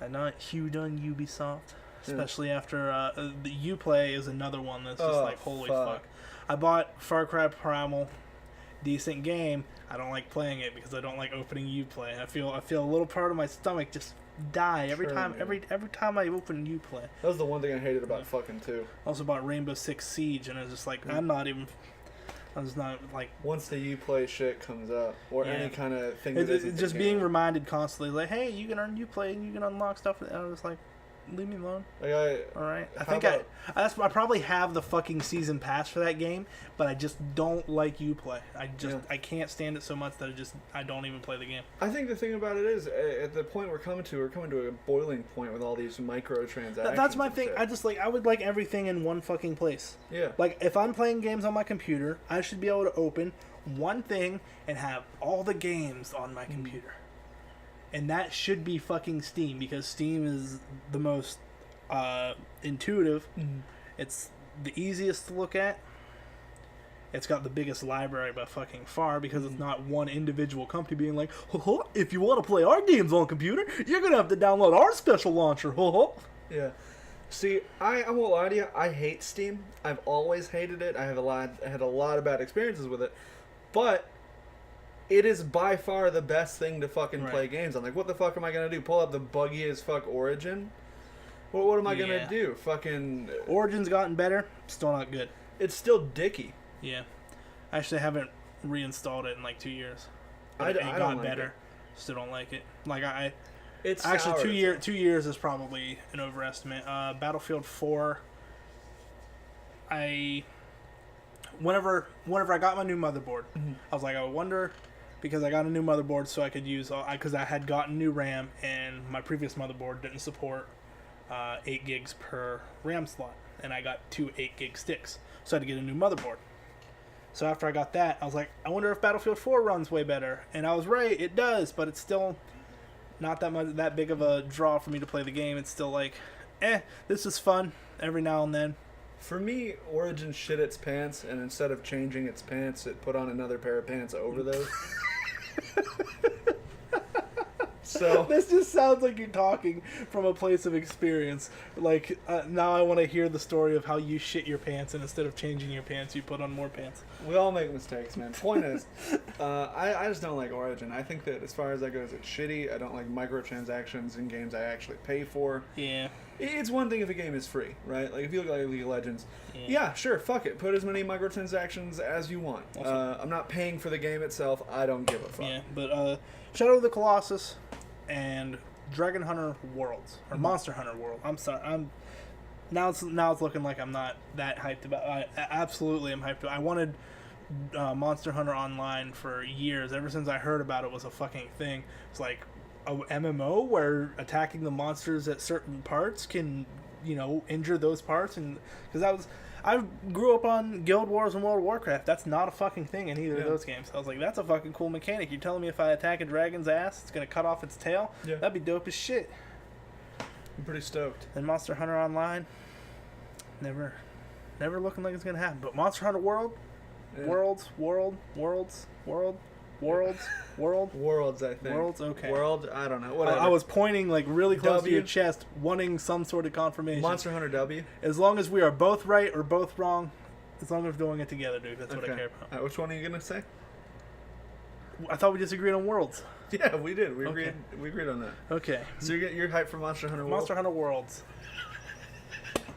I'm not huge on Ubisoft, especially after the Uplay is another one that's just like holy fuck. I bought Far Cry Primal. Decent game. I don't like playing it because I don't like opening Uplay. I feel a little part of my stomach just die every time I open Uplay. That was the one thing I hated about fucking 2. Also bought Rainbow Six Siege and I was just like I was not like once the Uplay shit comes up or any kind of thing. It's just being reminded constantly like, hey, you can earn Uplay and you can unlock stuff. And I was like, leave me alone. All right. I probably have the fucking season pass for that game, but I just don't like Uplay. I can't stand it so much that I don't even play the game. I think the thing about it is at the point we're coming to a boiling point with all these microtransactions. That's my thing. I would like everything in one fucking place. Yeah. Like if I'm playing games on my computer, I should be able to open one thing and have all the games on my computer. And that should be fucking Steam because Steam is the most intuitive. It's the easiest to look at. it's got the biggest library by fucking far because it's not one individual company being like, if you want to play our games on computer, you're going to have to download our special launcher. Yeah. See, I won't lie to you, I hate Steam. I've always hated it. I had a lot of bad experiences with it. But it is by far the best thing to fucking play games on. Like, what the fuck am I going to do? Pull out the buggy as fuck Origin? What am I going to do? Fucking... Origin's gotten better, still not good. It's still dicky. Yeah. I actually haven't reinstalled it in like 2 years. I got don't like better. it. Still don't like it. Like it's actually sour. 2 years is probably an overestimate. Battlefield 4. Whenever I got my new motherboard, I was like, I wonder, because I got a new motherboard so I could use, because I had gotten new RAM and my previous motherboard didn't support 8 gigs per RAM slot, and I got 2 8-gig sticks, so I had to get a new motherboard. So after I got that, I was like, I wonder if Battlefield 4 runs way better, and I was right, it does, but it's still not that big of a draw for me to play the game. It's still like, this is fun every now and then. For me, Origin shit its pants, and instead of changing its pants, it put on another pair of pants over those. So this just sounds like you're talking from a place of experience. Like, now I want to hear the story of how you shit your pants, and instead of changing your pants, you put on more pants. we all make mistakes, man. Point is, I just don't like Origin. I think that as far as that goes, it's shitty. I don't like microtransactions in games I actually pay for. Yeah. It's one thing if a game is free, right? Like, if you look at League of Legends, yeah, sure, fuck it. Put as many microtransactions as you want. I'm not paying for the game itself. I don't give a fuck. Yeah, but Shadow of the Colossus and Dragon Hunter Worlds, or Monster Hunter World. I'm sorry. Now it's looking like I'm not that hyped about. I absolutely am hyped. I wanted Monster Hunter Online for years. Ever since I heard about it was a fucking thing. It's like a MMO where attacking the monsters at certain parts can, injure those parts, and because I grew up on Guild Wars and World of Warcraft. That's not a fucking thing in either of those games. I was like, that's a fucking cool mechanic. You're telling me if I attack a dragon's ass, it's gonna cut off its tail? Yeah. That'd be dope as shit. I'm pretty stoked. And Monster Hunter Online, never looking like it's gonna happen. But Monster Hunter World, Worlds, I think. Worlds, okay. World, I don't know. Whatever. I was pointing like really close to your chest, wanting some sort of confirmation. Monster Hunter W. As long as we are both right or both wrong, as long as we're doing it together, dude. That's what I care about. Which one are you gonna say? I thought we disagreed on Worlds. Yeah, we did. We agreed on that. Okay. So you're hyped for Monster Hunter World? Monster Hunter Worlds.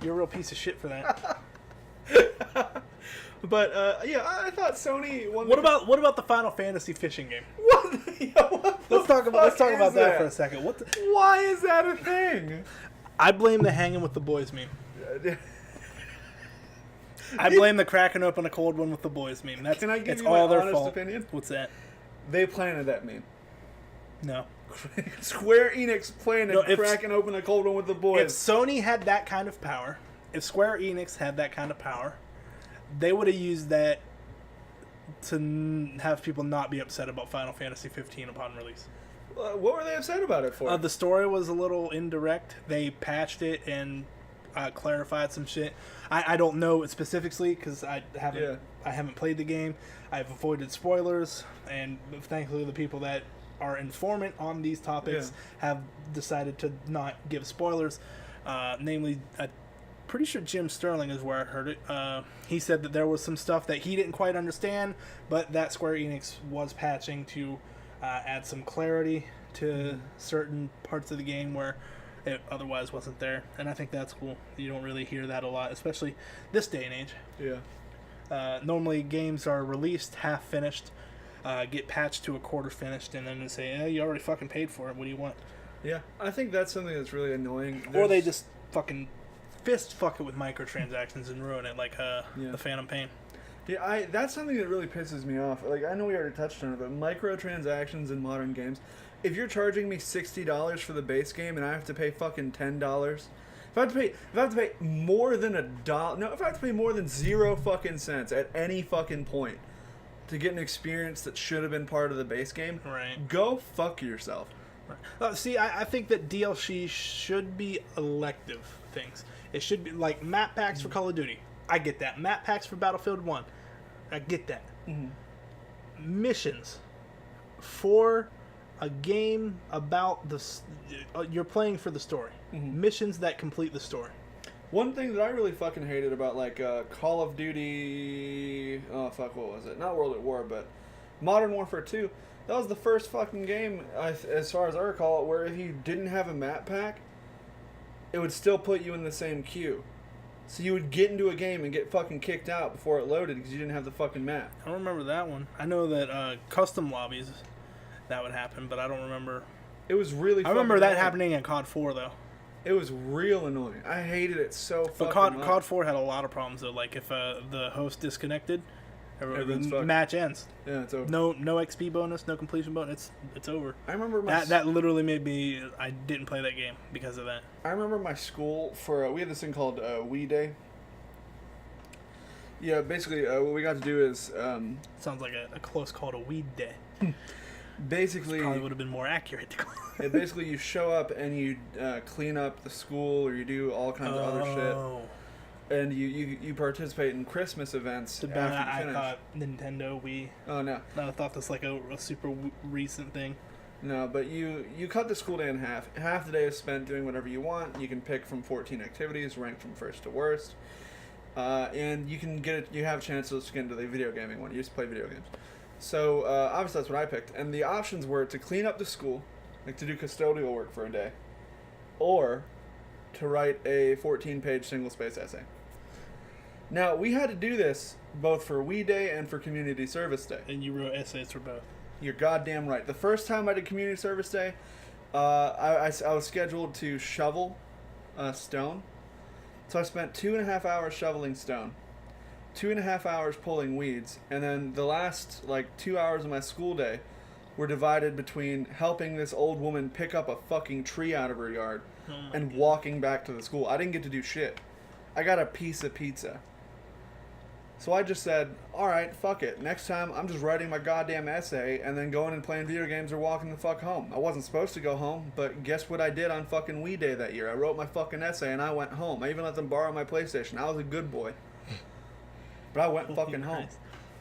You're a real piece of shit for that. But I thought Sony won. What about the Final Fantasy fishing game? What? Let's talk about that for a second. Why is that a thing? I blame the hanging with the boys meme. I blame the cracking open a cold one with the boys meme. Can I give it's you all my their honest fault. opinion? What's that? They planted that meme. No. Square Enix planted cracking open a cold one with the boys. If Sony had that kind of power, if Square Enix had that kind of power, they would have used that to have people not be upset about Final Fantasy 15 upon release. What were they upset about it for? The story was a little indirect. They patched it and clarified some shit. I don't know it specifically because I haven't played the game. I've avoided spoilers, and thankfully the people that are informant on these topics have decided to not give spoilers. Namely, pretty sure Jim Sterling is where I heard it. He said that there was some stuff that he didn't quite understand, but that Square Enix was patching to add some clarity to certain parts of the game where it otherwise wasn't there. And I think that's cool. You don't really hear that a lot, especially this day and age. Yeah. Normally games are released half finished, get patched to a quarter finished, and then they say, you already fucking paid for it. What do you want? Yeah, I think that's something that's really annoying. Or they just fucking fist fuck it with microtransactions and ruin it, like the Phantom Pain. Yeah, that's something that really pisses me off. Like, I know we already touched on it, but microtransactions in modern games. If you're charging me $60 for the base game and I have to pay fucking $10, if I have to pay more than $1, no, if I have to pay more than 0 fucking cents at any fucking point to get an experience that should have been part of the base game, right? Go fuck yourself. Right. See, I think that DLC should be elective things. It should be like map packs for Call of Duty. I get that. Map packs for Battlefield 1. I get that. Mm-hmm. Missions for a game about you're playing for the story. Mm-hmm. Missions that complete the story. One thing that I really fucking hated about like Call of Duty, oh fuck, what was it? Not World at War, but Modern Warfare 2. That was the first fucking game, as far as I recall, where if you didn't have a map pack, it would still put you in the same queue. So you would get into a game and get fucking kicked out before it loaded because you didn't have the fucking map. I don't remember that one. I know that custom lobbies, that would happen, but I don't remember. It was really. I remember that annoying. happening in COD 4 though. It was real annoying. I hated it so fucking But much. COD 4 had a lot of problems though. Like if the host disconnected, Everyone's the fucked. match ends. Yeah, it's over. No XP bonus, no completion bonus. It's over. I remember That literally made me. I didn't play that game because of that. I remember my school for we had this thing called We Day. Yeah, basically what we got to do is Sounds like a close call to weed day. basically Probably would have been more accurate. basically you show up and you clean up the school or you do all kinds of other shit. And you participate in Christmas events Too after bad you I finish. thought Nintendo Wii. Oh no. I thought that's like a super recent thing. No, but you cut the school day in half. Half the day is spent doing whatever you want. You can pick from 14 activities, ranked from first to worst. And you can you have chances to get into the video gaming one. You just play video games. So obviously that's what I picked. And the options were to clean up the school, like to do custodial work for a day, or to write a 14-page single-space essay. Now, we had to do this both for We Day and for Community Service Day. And you wrote essays for both. You're goddamn right. The first time I did Community Service Day, I was scheduled to shovel stone. So I spent 2.5 hours shoveling stone, 2.5 hours pulling weeds, and then the last, 2 hours of my school day were divided between helping this old woman pick up a fucking tree out of her yard and walking back to the school. I didn't get to do shit. I got a piece of pizza. So I just said, alright, fuck it. Next time, I'm just writing my goddamn essay and then going and playing video games or walking the fuck home. I wasn't supposed to go home, but guess what I did on fucking Wii Day that year? I wrote my fucking essay and I went home. I even let them borrow my PlayStation. I was a good boy. But I went fucking home.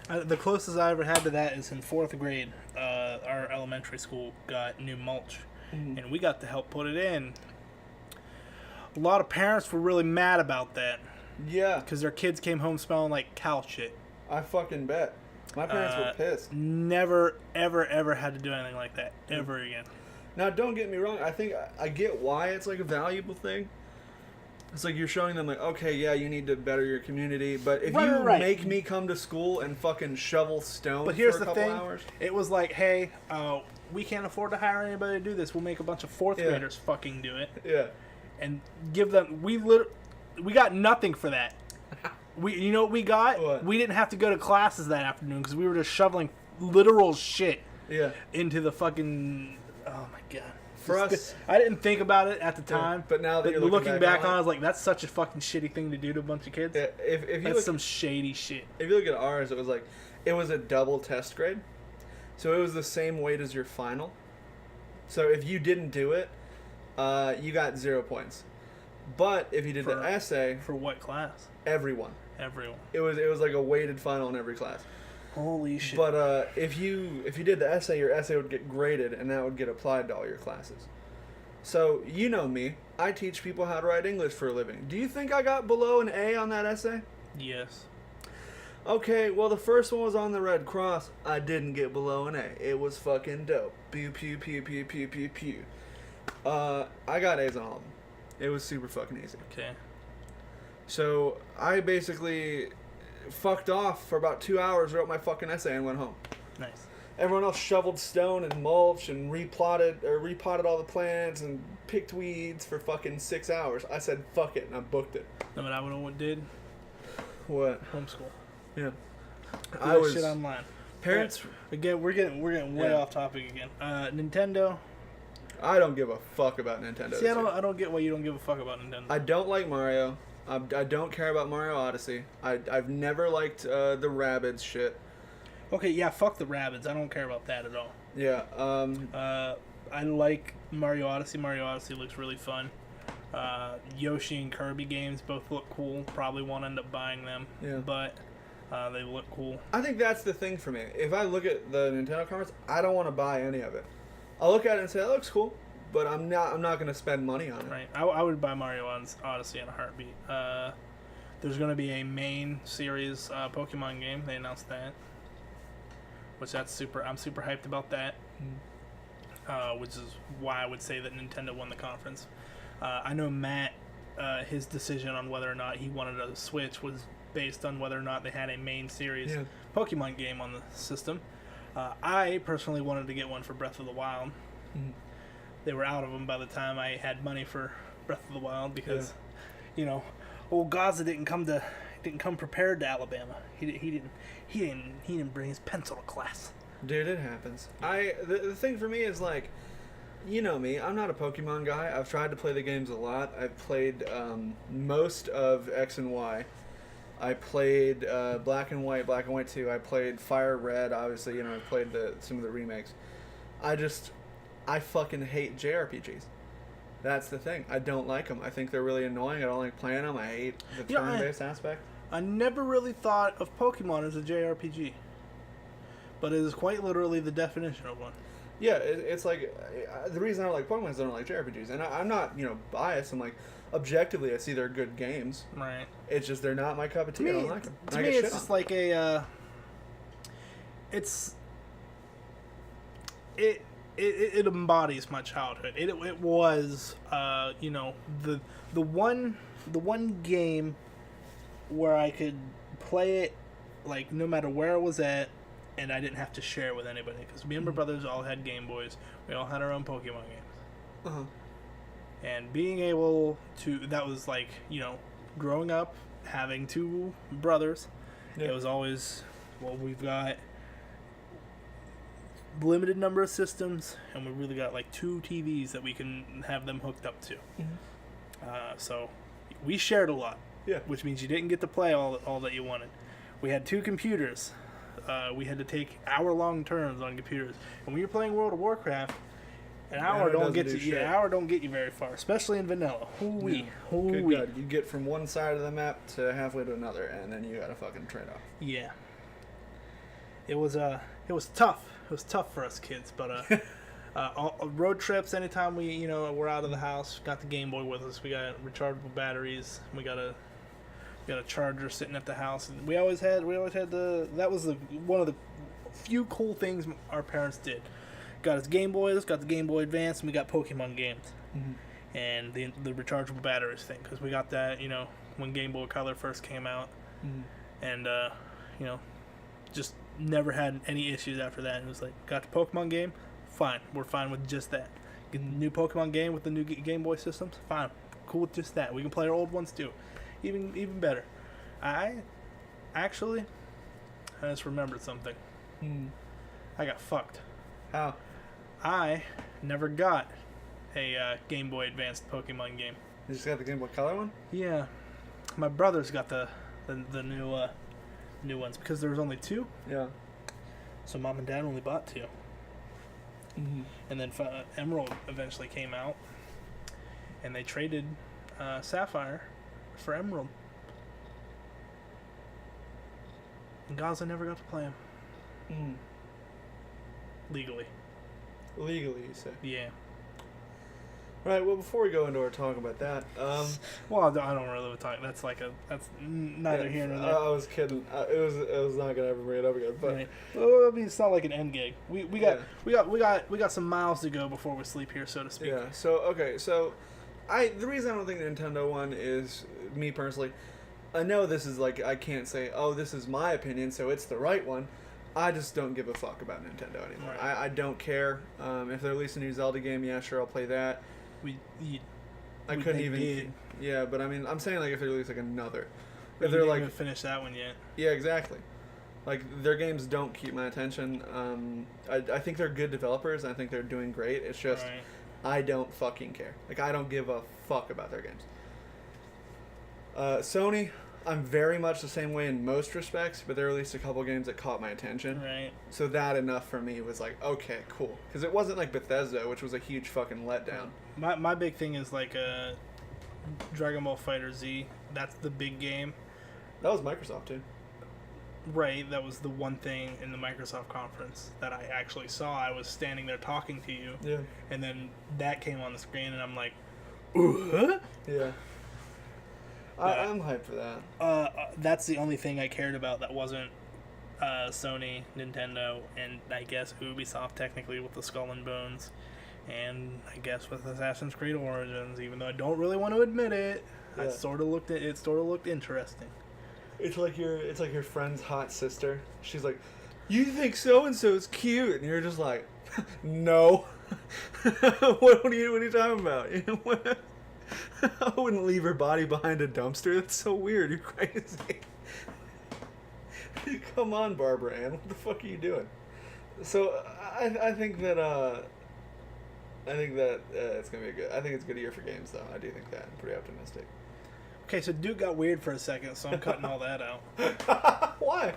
The closest I ever had to that is in 4th grade. Our elementary school got new mulch, and we got to help put it in. A lot of parents were really mad about that. Yeah. Because their kids came home smelling like cow shit. I fucking bet. My parents were pissed. Never, ever, ever had to do anything like that ever again. Now, don't get me wrong. I think I get why it's like a valuable thing. It's like you're showing them like, okay, yeah, you need to better your community, but if you make me come to school and fucking shovel stone but here's for a couple hours. It was like, hey, we can't afford to hire anybody to do this. We'll make a bunch of 4th graders fucking do it. Yeah. And give them. We got nothing for that. You know what we got? What? We didn't have to go to classes that afternoon because we were just shoveling literal shit into the fucking. Oh my god. For us, I didn't think about it at the time, but now that you're looking back on it, I was like, that's such a fucking shitty thing to do to a bunch of kids. Yeah, if you that's some shady shit. If you look at ours, it was a double test grade, so it was the same weight as your final. So if you didn't do it, you got 0 points. But if you did the essay, for what class? Everyone. It was like a weighted final in every class. Holy shit. But if you did the essay, your essay would get graded, and that would get applied to all your classes. So, you know me. I teach people how to write English for a living. Do you think I got below an A on that essay? Yes. Okay, well, the first one was on the Red Cross. I didn't get below an A. It was fucking dope. Pew, pew, pew, pew, pew, pew, pew. I got A's on all of them. It was super fucking easy. Okay. So, I basically fucked off for about 2 hours, wrote my fucking essay, and went home. Nice. Everyone else shoveled stone and mulch and repotted all the plants and picked weeds for fucking 6 hours. I said fuck it and I booked it. Know what I would have did? What? Homeschool. Yeah. I was shit online. Parents. Again, we're getting way off topic again. Nintendo. I don't give a fuck about Nintendo. See, I don't get why you don't give a fuck about Nintendo. I don't like Mario. I don't care about Mario Odyssey. I've never liked the Rabbids shit. Okay, yeah, fuck the Rabbids. I don't care about that at all. Yeah. I like Mario Odyssey. Mario Odyssey looks really fun. Yoshi and Kirby games both look cool. Probably won't end up buying them. Yeah. But They look cool. I think that's the thing for me. If I look at the Nintendo conference, I don't want to buy any of it. I'll look at it and say, it looks cool, but I'm not going to spend money on it. Right. I would buy Mario Odyssey in a heartbeat. There's going to be a main series Pokemon game. They announced that, which I'm super hyped about that. Which is why I would say that Nintendo won the conference. I know Matt, his decision on whether or not he wanted a Switch was based on whether or not they had a main series Pokemon game on the system. I personally wanted to get one for Breath of the Wild. They were out of them by the time I had money for Breath of the Wild because, old Gaza didn't come prepared to Alabama. He didn't bring his pencil to class. Dude, it happens. The thing for me is like, you know me, I'm not a Pokemon guy. I've tried to play the games a lot. I've played most of X and Y. I played Black and White 2. I played Fire Red, obviously, I played some of the remakes. I fucking hate JRPGs. That's the thing. I don't like them. I think they're really annoying. I don't like playing them. I hate the turn-based aspect. I never really thought of Pokemon as a JRPG. But it is quite literally the definition of one. Yeah, it's like, the reason I don't like Pokemon is I don't like JRPGs. And I'm not, biased. I'm like, objectively, I see they're good games. Right. It's just they're not my cup of tea. I don't like them. To me, it's just like it embodies my childhood. It was, the one game where I could play it, like, no matter where it was at, and I didn't have to share it with anybody. Because me and my brothers all had Game Boys. We all had our own Pokemon games. Uh-huh. And being able to, that was like, growing up, having two brothers, it was always, we've got limited number of systems, and we really got like 2 TVs that we can have them hooked up to. So we shared a lot, which means you didn't get to play all that you wanted. We had 2 computers. We had to take hour-long turns on computers. And when you're playing World of Warcraft, an hour don't get you very far, especially in vanilla. Good God. You get from one side of the map to halfway to another, and then you gotta fucking trade off. Yeah. It was tough. It was tough for us kids, but road trips, anytime we we're out of the house, got the Game Boy with us. We got rechargeable batteries. We got a charger sitting at the house. And we always had that was one of the few cool things our parents did. Got us Game Boys, got the Game Boy Advance, and we got Pokemon games. And the rechargeable batteries thing, because we got that when Game Boy Color first came out. And just never had any issues after that. It was like, got the Pokemon game, fine, we're fine with just that. Get the new Pokemon game with the new Game Boy systems, fine, cool with just that. We can play our old ones too, even better. I just remembered something. I got fucked. How? I never got a Game Boy Advanced Pokemon game. You just got the Game Boy Color one? Yeah, my brothers got the new ones because there was only 2. Yeah. So Mom and Dad only bought 2. And then Emerald eventually came out, and they traded Sapphire for Emerald. And Gaza never got to play them. Legally, you say? Yeah. Right. Well, before we go into our talk about that, well, I don't really talk. That's neither here nor there. I was kidding. It was not gonna ever bring it up again. But right. Well, I mean, it's not like an end gig. We got some miles to go before we sleep here, so to speak. Yeah. So okay. So, the reason I don't think Nintendo won is me personally. I know this is like, I can't say, oh, this is my opinion, so it's the right one. I just don't give a fuck about Nintendo anymore. Right. I don't care. If they release a new Zelda game, yeah, sure, I'll play that. I couldn't even. Yeah, but I mean, I'm saying like if they release like another. If they're like, haven't finished that one yet. Yeah, exactly. Like, their games don't keep my attention. I think they're good developers, and I think they're doing great. It's just, I don't fucking care. Like, I don't give a fuck about their games. Sony, I'm very much the same way in most respects, but they released a couple games that caught my attention. Right. So that enough for me was like, okay, cool. Because it wasn't like Bethesda, which was a huge fucking letdown. My big thing is like Dragon Ball Fighter Z. That's the big game. That was Microsoft too. Right, that was the one thing in the Microsoft conference that I actually saw. I was standing there talking to you, Yeah. and then that came on the screen, and I'm like, huh? Yeah. I'm hyped for that. That's the only thing I cared about that wasn't Sony, Nintendo, and I guess Ubisoft technically with the Skull and Bones, and I guess with Assassin's Creed Origins, even though I don't really want to admit it. Yeah. It sort of looked interesting. It's like your friend's hot sister. She's like, "You think so and so's cute," and you're just like, "No." what are you talking about? You know what? I wouldn't leave her body behind a dumpster. That's so weird. You're crazy. Come on, Barbara Ann. What the fuck are you doing? So I think that it's gonna be a good. I think it's a good year for games, though. I do think that. I'm pretty optimistic. Okay, so Duke got weird for a second, so I'm cutting all that out. Why?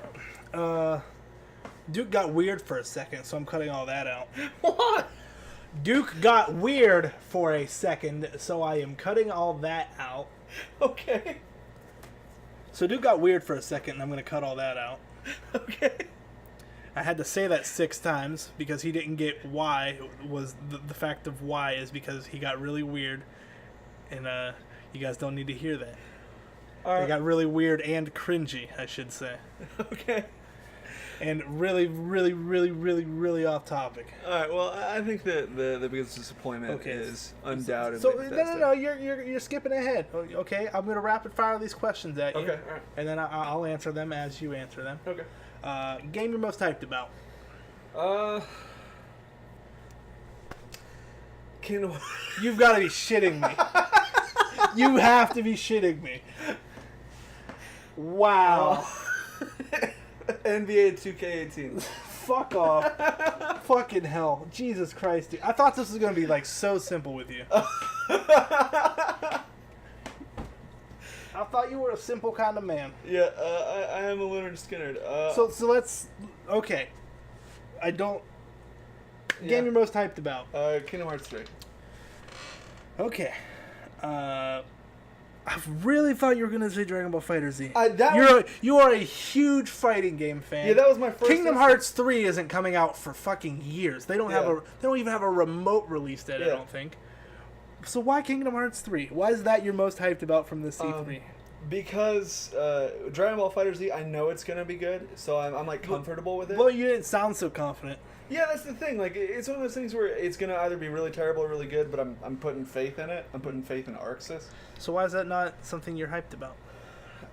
Duke got weird for a second, so I'm cutting all that out. What? Duke got weird for a second, so I am cutting all that out. Okay. So Duke got weird for a second, and I'm going to cut all that out. Okay. I had to say that 6 times because he didn't get why. Was the fact of why is because he got really weird, and you guys don't need to hear that. They got really weird and cringy, I should say. Okay. And really, really, really, really, really off topic. All right. Well, I think that the biggest disappointment is undoubtedly. So no, you're skipping ahead. Okay, I'm gonna rapid fire these questions at you. Okay. All right. And then I'll answer them as you answer them. Okay. Game you're most hyped about? Kingdom. You've got to be shitting me. You have to be shitting me. Wow. NBA 2K18. Fuck off. Fucking hell. Jesus Christ, dude. I thought this was going to be like so simple with you. I thought you were a simple kind of man. Yeah, I am a Leonard Skinner. So let's... Okay. I don't... Game you're most hyped about? Kingdom Hearts 3. Okay. I really thought you were gonna say Dragon Ball FighterZ. You are a huge fighting game fan. Yeah, that was my first. Kingdom Hearts 3 isn't coming out for fucking years. They don't even have a remote release date. I don't think. So why Kingdom Hearts 3? Why is that you're most hyped about from this C3? Because Dragon Ball FighterZ, I know it's gonna be good, so I'm like comfortable with it. Well, you didn't sound so confident. Yeah, that's the thing. Like, it's one of those things where it's gonna either be really terrible or really good, but I'm putting faith in it. I'm putting faith in Arxis. So why is that not something you're hyped about?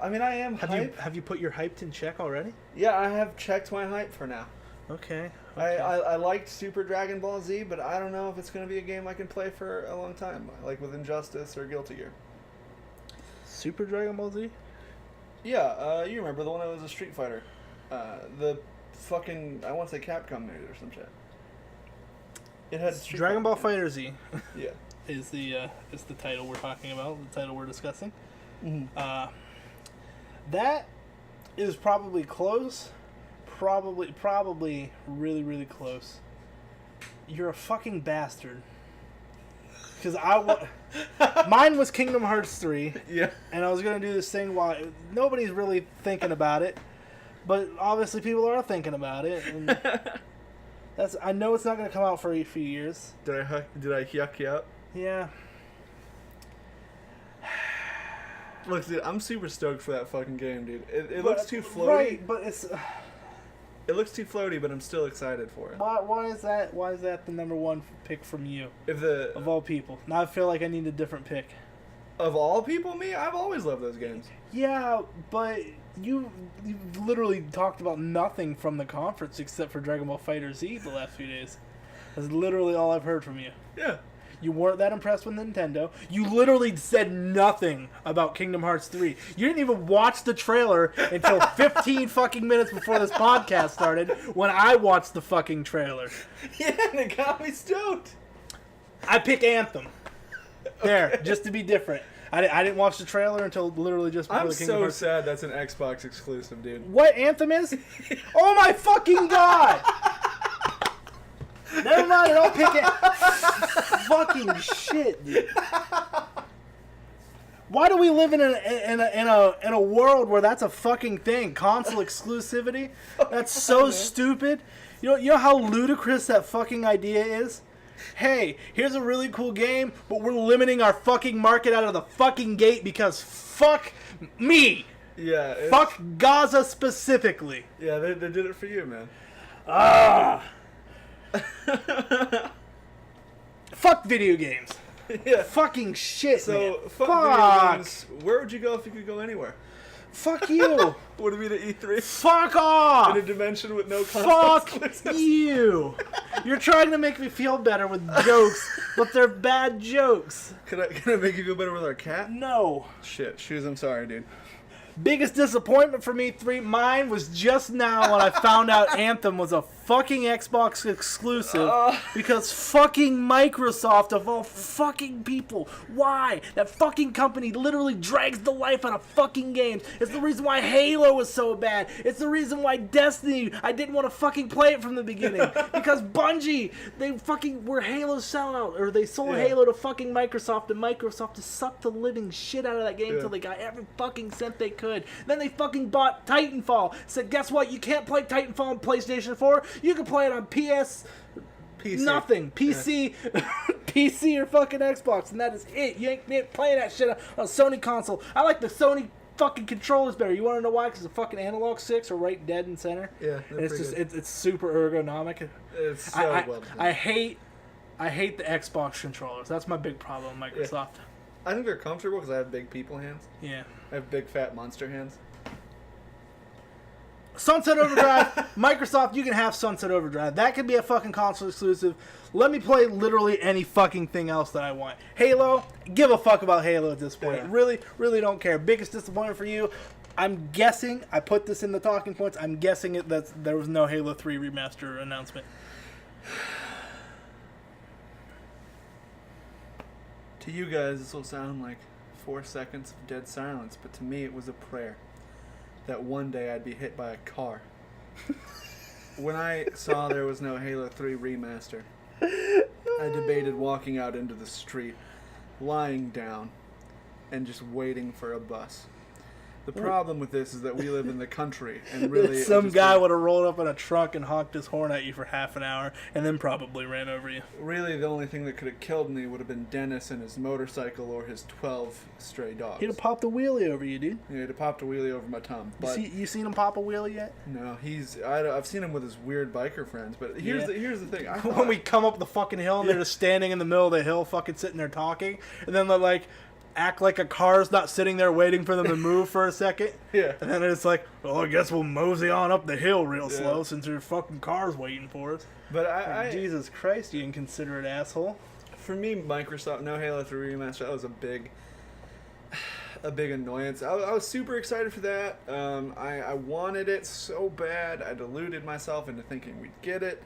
I mean, I am hyped. Have you put your hyped in check already? Yeah, I have checked my hype for now. Okay. I liked Super Dragon Ball Z, but I don't know if it's gonna be a game I can play for a long time, like with Injustice or Guilty Gear. Super Dragon Ball Z? Yeah, you remember the one that was a Street Fighter. The fucking, I want to say Capcom made it or some shit. It had Street Dragon Ball Fighter. FighterZ. Yeah. Is the title we're talking about, the title we're discussing. Mm-hmm. That is probably close. Probably really, really close. You're a fucking bastard. Because mine was Kingdom Hearts 3. Yeah. And I was going to do this thing while nobody's really thinking about it. But obviously people are thinking about it. And I know it's not going to come out for a few years. Did I yuck you up? Yeah. Look, dude, I'm super stoked for that fucking game, dude. It looks too floaty. Right, but it's... It looks too floaty, but I'm still excited for it. Why is that? Why is that the number one pick from you? Of all people. Now I feel like I need a different pick. Of all people, me? I've always loved those games. Yeah, but you literally talked about nothing from the conference except for Dragon Ball FighterZ the last few days. That's literally all I've heard from you. Yeah. You weren't that impressed with Nintendo. You literally said nothing about Kingdom Hearts 3. You didn't even watch the trailer until 15 fucking minutes before this podcast started when I watched the fucking trailer. Yeah, and it got me stoked. I pick Anthem. There, just to be different. I didn't watch the trailer until literally just before the Kingdom Hearts. I'm so sad that's an Xbox exclusive, dude. What Anthem is? Oh my fucking god! Never mind, I'll pick it. Fucking shit, dude. Why do we live in a world where that's a fucking thing? Console exclusivity? That's so stupid. You know how ludicrous that fucking idea is? Hey, here's a really cool game, but we're limiting our fucking market out of the fucking gate because fuck me. Yeah. Fuck Gaza specifically. Yeah, they did it for you, man. Fuck video games. Yeah. Fucking shit, So, man. fuck video games. Where would you go if you could go anywhere? Fuck you. Would it be to E3? Fuck off. In a dimension with no context? Fuck you. You're trying to make me feel better with jokes, but they're bad jokes. Can I make you feel better with our cat? No. Shit, Shoes, I'm sorry, dude. Biggest disappointment for me, mine was just now when I found out Anthem was a fucking Xbox exclusive because fucking Microsoft of all fucking people. Why? That fucking company literally drags the life out of fucking games. It's the reason why Halo was so bad. It's the reason why Destiny, I didn't want to fucking play it from the beginning. Because Bungie, they fucking were Halo sellout, or they sold Halo to fucking Microsoft, and Microsoft just sucked the living shit out of that game until they got every fucking cent they could. Then they fucking bought Titanfall. Said, guess what? You can't play Titanfall on PlayStation 4. You can play it on PC. Nothing. PC. PC or fucking Xbox. And that is it. You ain't playing that shit on a Sony console. I like the Sony fucking controllers better. You want to know why? Because the fucking analog sticks are right dead in center. Yeah. And it's just, it's super ergonomic. It's so well done. I hate the Xbox controllers. That's my big problem with Microsoft. Yeah. I think they're comfortable because I have big people hands. Yeah. I have big fat monster hands. Sunset Overdrive, Microsoft, you can have Sunset Overdrive. That could be a fucking console exclusive. Let me play literally any fucking thing else that I want. Halo, give a fuck about Halo at this point. Yeah. Really, really don't care. Biggest disappointment for you, I'm guessing, I put this in the talking points, I'm guessing that there was no Halo 3 remaster announcement. To you guys, this will sound like 4 seconds of dead silence, but to me it was a prayer that one day I'd be hit by a car. When I saw there was no Halo 3 remaster, I debated walking out into the street, lying down, and just waiting for a bus. The problem with this is that we live in the country, and really some guy would have rolled up in a truck and honked his horn at you for half an hour, and then probably ran over you. Really, the only thing that could have killed me would have been Dennis and his motorcycle or his 12 stray dogs. He'd have popped a wheelie over you, dude. Yeah, he'd have popped a wheelie over my tongue. But You seen him pop a wheelie yet? no, I've seen him with his weird biker friends. But here's the thing. When we come up the fucking hill and they're just standing in the middle of the hill, fucking sitting there talking, and then they're like, act like a car's not sitting there waiting for them to move for a second. Yeah. And then it's like, well, I guess we'll mosey on up the hill real slow since your fucking car's waiting for us. But I Jesus Christ, you inconsiderate asshole. For me, Microsoft, no Halo 3 remaster, that was a big annoyance. I was super excited for that. I wanted it so bad. I deluded myself into thinking we'd get it.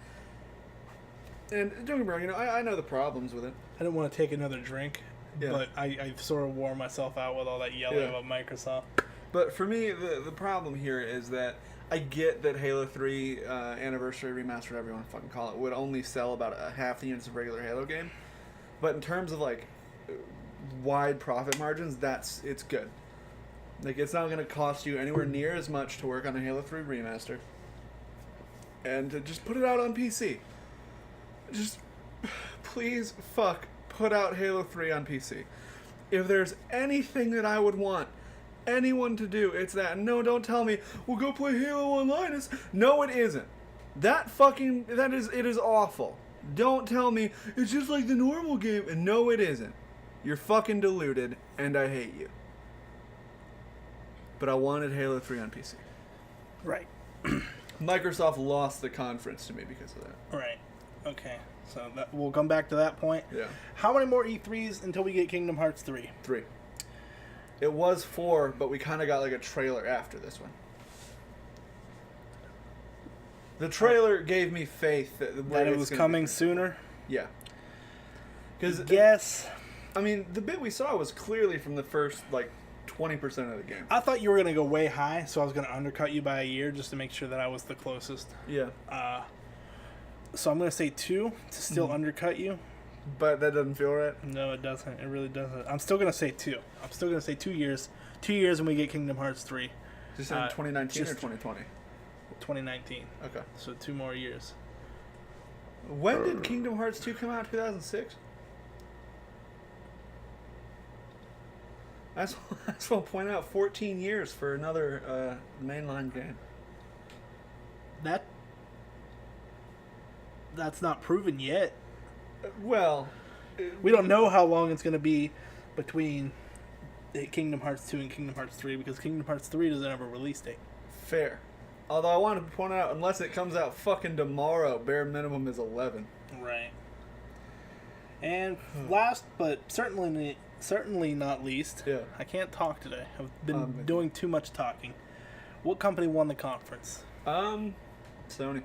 And don't get me wrong, I know the problems with it. I didn't want to take another drink. Yeah. But I sort of wore myself out with all that yelling about Microsoft. But for me, the problem here is that I get that Halo 3 Anniversary Remastered, whatever you want to fucking call it, would only sell about half the units of regular Halo game. But in terms of, like, wide profit margins, it's good. Like, it's not going to cost you anywhere near as much to work on a Halo 3 Remaster. And to just put it out on PC. Just, please, put out Halo 3 on PC. If there's anything that I would want anyone to do, it's that. No, don't tell me, we'll go play Halo Online. No, it isn't. It is awful. Don't tell me, it's just like the normal game. And no, it isn't. You're fucking deluded, and I hate you. But I wanted Halo 3 on PC. Right. Microsoft lost the conference to me because of that. Right. Okay. So we'll come back to that point. Yeah. How many more E3s until we get Kingdom Hearts 3? 3. It was 4, but we kind of got like a trailer after this one. The trailer gave me faith that it was coming sooner? Yeah. Because yes. I mean, the bit we saw was clearly from the first, like, 20% of the game. I thought you were going to go way high, so I was going to undercut you by a year just to make sure that I was the closest. Yeah. So I'm going to say 2 to still undercut you. But that doesn't feel right. No, it doesn't. It really doesn't. I'm still gonna say 2. I'm still gonna say 2 years. 2 years when we get Kingdom Hearts 3. Just in 2019 or 2020? 2019. Okay. So 2 more years. When did Kingdom Hearts 2 come out? 2006? I just want to point out 14 years for another mainline game. That's not proven yet. Well, We don't know how long it's going to be between Kingdom Hearts 2 and Kingdom Hearts 3 because Kingdom Hearts 3 doesn't have a release date. fair. Although I wanted to point out, unless it comes out fucking tomorrow, bare minimum is 11. Right. And last, but certainly not least, Yeah. I can't talk today. I've been doing too much talking. What company won the conference? Sony.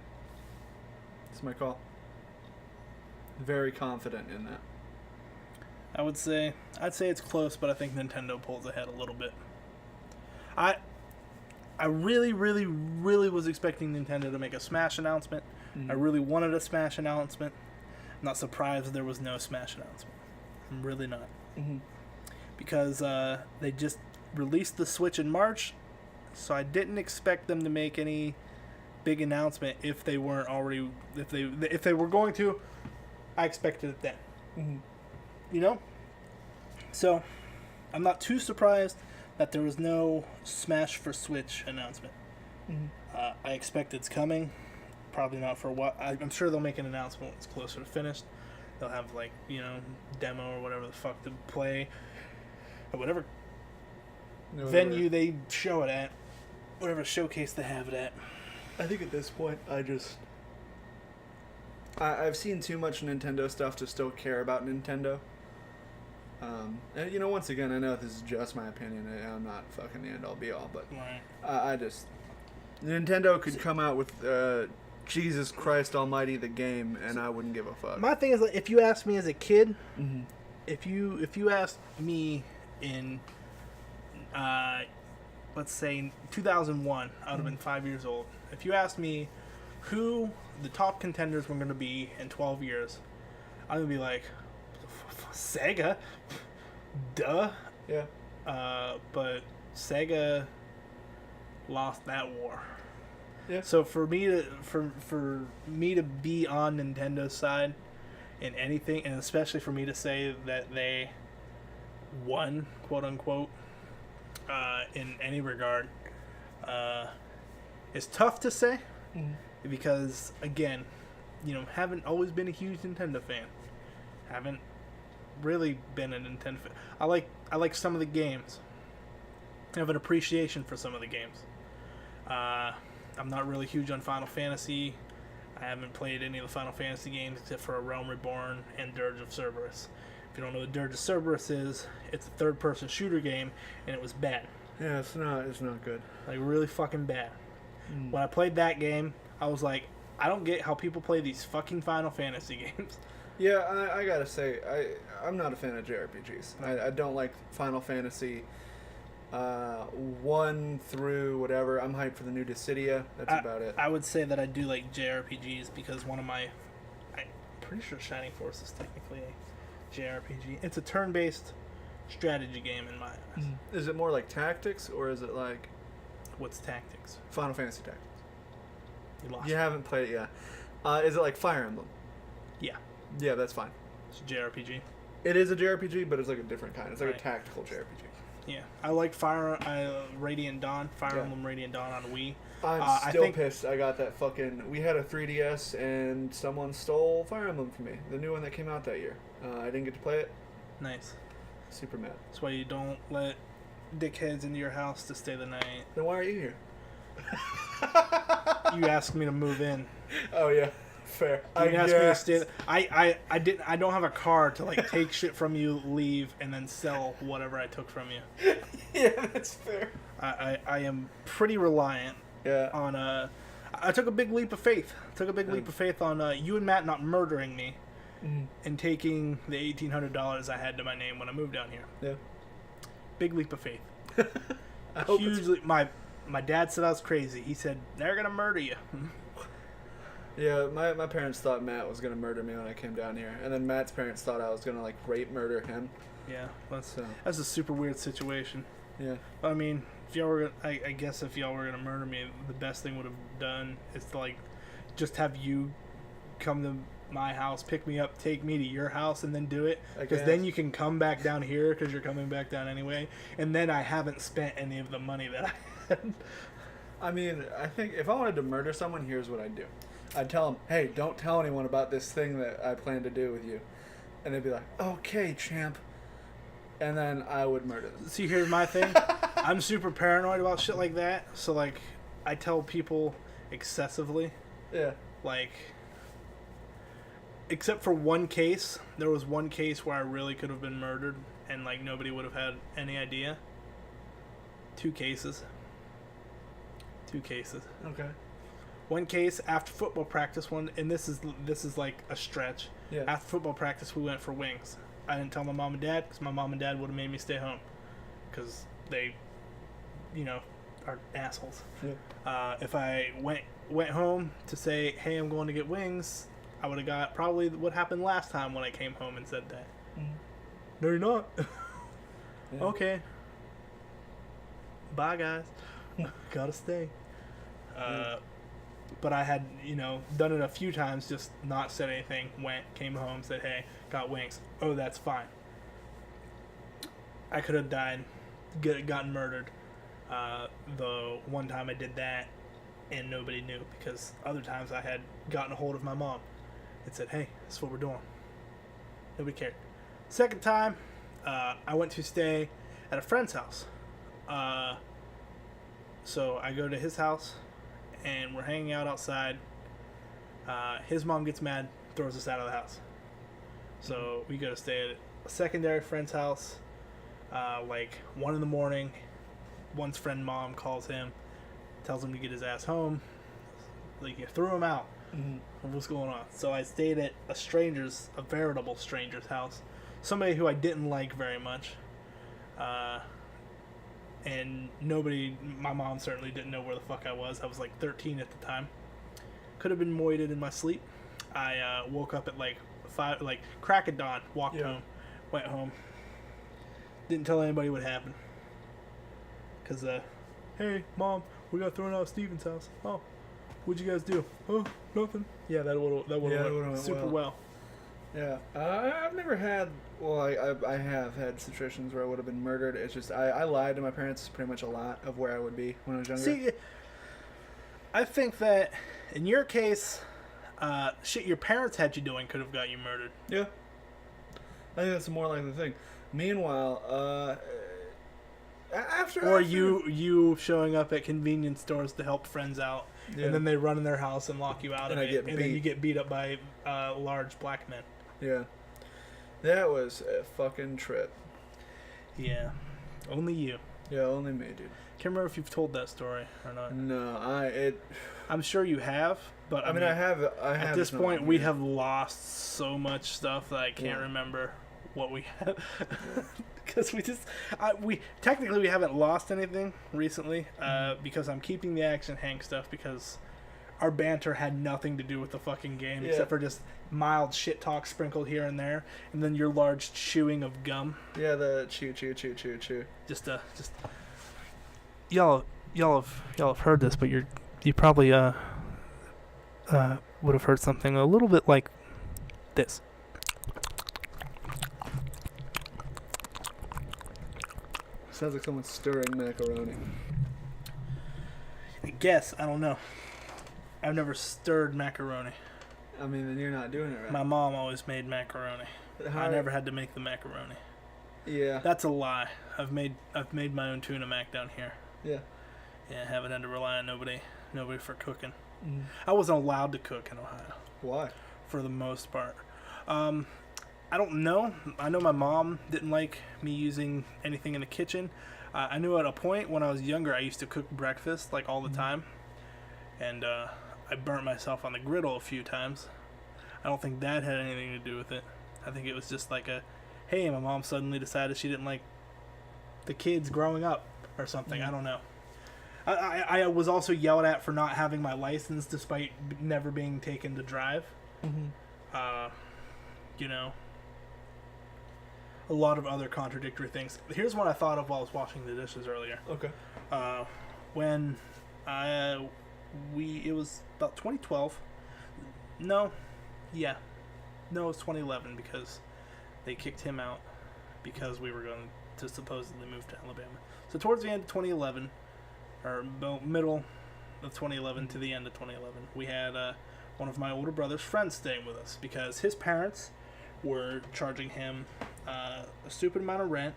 It's my call. Very confident in that. I'd say it's close, but I think Nintendo pulls ahead a little bit. I really, really, really was expecting Nintendo to make a Smash announcement. Mm-hmm. I really wanted a Smash announcement. I'm not surprised there was no Smash announcement. I'm really not. Mm-hmm. Because they just released the Switch in March, so I didn't expect them to make any big announcement if they weren't already. If they were going to, I expected it then. Mm-hmm. You know? So, I'm not too surprised that there was no Smash for Switch announcement. Mm-hmm. I expect it's coming. Probably not for a while. I'm sure they'll make an announcement when it's closer to finished. They'll have, like, demo or whatever the fuck to play. At whatever venue they show it at. Whatever showcase they have it at. I think at this point, I've seen too much Nintendo stuff to still care about Nintendo. And once again, I know this is just my opinion. I'm not fucking the end all be all, but Right. Nintendo could come out with Jesus Christ Almighty the game, and I wouldn't give a fuck. My thing is, like, if you asked me as a kid, Mm-hmm. if you asked me in, let's say 2001, I would have been 5 years old. If you asked me who the top contenders were going to be in 12 years, I would be like, Sega, duh. Yeah. But Sega lost that war. Yeah. So for me to be on Nintendo's side in anything, and especially for me to say that they won, quote unquote, in any regard, is tough to say. Mm-hmm. Because again, haven't always been a huge Nintendo fan. Haven't really been a Nintendo fan. I like some of the games. I have an appreciation for some of the games. I'm not really huge on Final Fantasy. I haven't played any of the Final Fantasy games except for A Realm Reborn and Dirge of Cerberus. If you don't know what Dirge of Cerberus is, it's a third-person shooter game, and it was bad. Yeah, it's not good. Like, really fucking bad. When I played that game, I was like, I don't get how people play these fucking Final Fantasy games. Yeah, I gotta say, I'm not a fan of JRPGs. I don't like Final Fantasy 1 through whatever. I'm hyped for the new Dissidia. That's about it. I would say that I do like JRPGs because I'm pretty sure Shining Force is technically a JRPG. It's a turn-based strategy game in my eyes. Is it more like tactics, or is it like What's tactics? Final Fantasy Tactics? You lost. You haven't played it yet. Is it like Fire Emblem? Yeah. Yeah, that's fine. It's a JRPG. It is a JRPG, but it's like a different kind. It's like Right. a tactical JRPG. Yeah. I like Radiant Dawn, Fire Emblem Radiant Dawn on Wii. I'm still pissed. I got that fucking... We had a 3DS, and someone stole Fire Emblem from me. The new one that came out that year. I didn't get to play it. Nice. Super mad. That's why you don't let dickheads into your house to stay the night. Then why are you here? You asked me to move in. Oh, yeah. Fair. You asked me to stay. I don't have a car to like take shit from you, leave, and then sell whatever I took from you. Yeah, that's fair. I am pretty reliant on I took a big leap of faith. On you and Matt not murdering me and taking the $1,800 I had to my name when I moved down here. Yeah. Big leap of faith. Hugely. My dad said I was crazy. He said they're gonna murder you. Yeah, my parents thought Matt was gonna murder me when I came down here, and then Matt's parents thought I was gonna like rape murder him. Yeah, that's a super weird situation. Yeah. But I mean, if y'all were, I guess if y'all were gonna murder me, the best thing would have done is to like, just have you come to my house, pick me up, take me to your house, and then do it. Because then you can come back down here because you're coming back down anyway, and then I haven't spent any of the money that I had. I mean, I think if I wanted to murder someone, here's what I'd do. I'd tell them, hey, don't tell anyone about this thing that I plan to do with you. And they'd be like, okay, champ. And then I would murder them. See, here's my thing. I'm super paranoid about shit like that. So, like, I tell people excessively. Yeah. Like, except for one case. There was one case where I really could have been murdered. And, like, nobody would have had any idea. 2 cases. 2 cases. Okay. One case after football practice, and this is like a stretch. Yeah. After football practice, we went for wings. I didn't tell my mom and dad because my mom and dad would have made me stay home because they, are assholes. Yeah. If I went home to say, hey, I'm going to get wings, I would have got probably what happened last time when I came home and said that. Mm-hmm. No, you're not. Yeah. Okay. Bye, guys. Gotta stay. But I had, done it a few times, just not said anything, came home, said, hey, got wings. Oh, that's fine. I could have died, gotten murdered. The one time I did that, and nobody knew, because other times I had gotten a hold of my mom and said, hey, this is what we're doing. Nobody cared. Second time, I went to stay at a friend's house. So I go to his house, and we're hanging out outside. His mom gets mad, throws us out of the house. So we go to stay at a secondary friend's house, like 1 a.m. One's friend mom calls him, tells him to get his ass home. Like, you threw him out. Mm-hmm. What's going on? So I stayed at a veritable stranger's house. Somebody who I didn't like very much. And my mom certainly didn't know where the fuck I was. I was like 13 at the time. Could have been moited in my sleep. I woke up at like 5, like crack of dawn, walked home, went home. Didn't tell anybody what happened. Because, hey, Mom, we got thrown out of Steven's house. Oh, what'd you guys do? Oh, nothing. Yeah, that would have went super well. Yeah, I've never had. Well, I have had situations where I would have been murdered. It's just I lied to my parents pretty much a lot of where I would be when I was younger. See, I think that in your case, shit your parents had you doing could have got you murdered. Yeah, I think that's more like the thing. Meanwhile, after you showing up at convenience stores to help friends out, and then they run in their house and lock you out of it, and then you get beat up by large black men. Yeah. That was a fucking trip. Yeah. Only you. Yeah, only me, dude. Can't remember if you've told that story or not. No, I'm sure you have, but I mean, I have. At this point, we have lost so much stuff that I can't remember what we have. Because we haven't lost anything recently. Because I'm keeping the Action Hank stuff because our banter had nothing to do with the fucking game except for just mild shit talk sprinkled here and there, and then your large chewing of gum. Yeah, the chew. Just y'all have heard this, but you probably would have heard something a little bit like this. Sounds like someone's stirring macaroni. I guess, I don't know. I've never stirred macaroni. I mean, then you're not doing it right. My mom always made macaroni. I never had to make the macaroni. Yeah. That's a lie. I've made my own tuna mac down here. Yeah. Yeah, haven't had to rely on nobody for cooking. I wasn't allowed to cook in Ohio. Why? For the most part. I don't know. I know my mom didn't like me using anything in the kitchen. I knew at a point when I was younger I used to cook breakfast like all the time. And I burnt myself on the griddle a few times. I don't think that had anything to do with it. I think it was just like hey, my mom suddenly decided she didn't like the kids growing up or something. I don't know. I was also yelled at for not having my license despite never being taken to drive. Mm-hmm. You know, a lot of other contradictory things. Here's what I thought of while I was washing the dishes earlier. Okay. When it was about 2012. No, it was 2011 because they kicked him out because we were going to supposedly move to Alabama. So towards the end of 2011, or middle of 2011 to the end of 2011, we had one of my older brother's friends staying with us because his parents were charging him a stupid amount of rent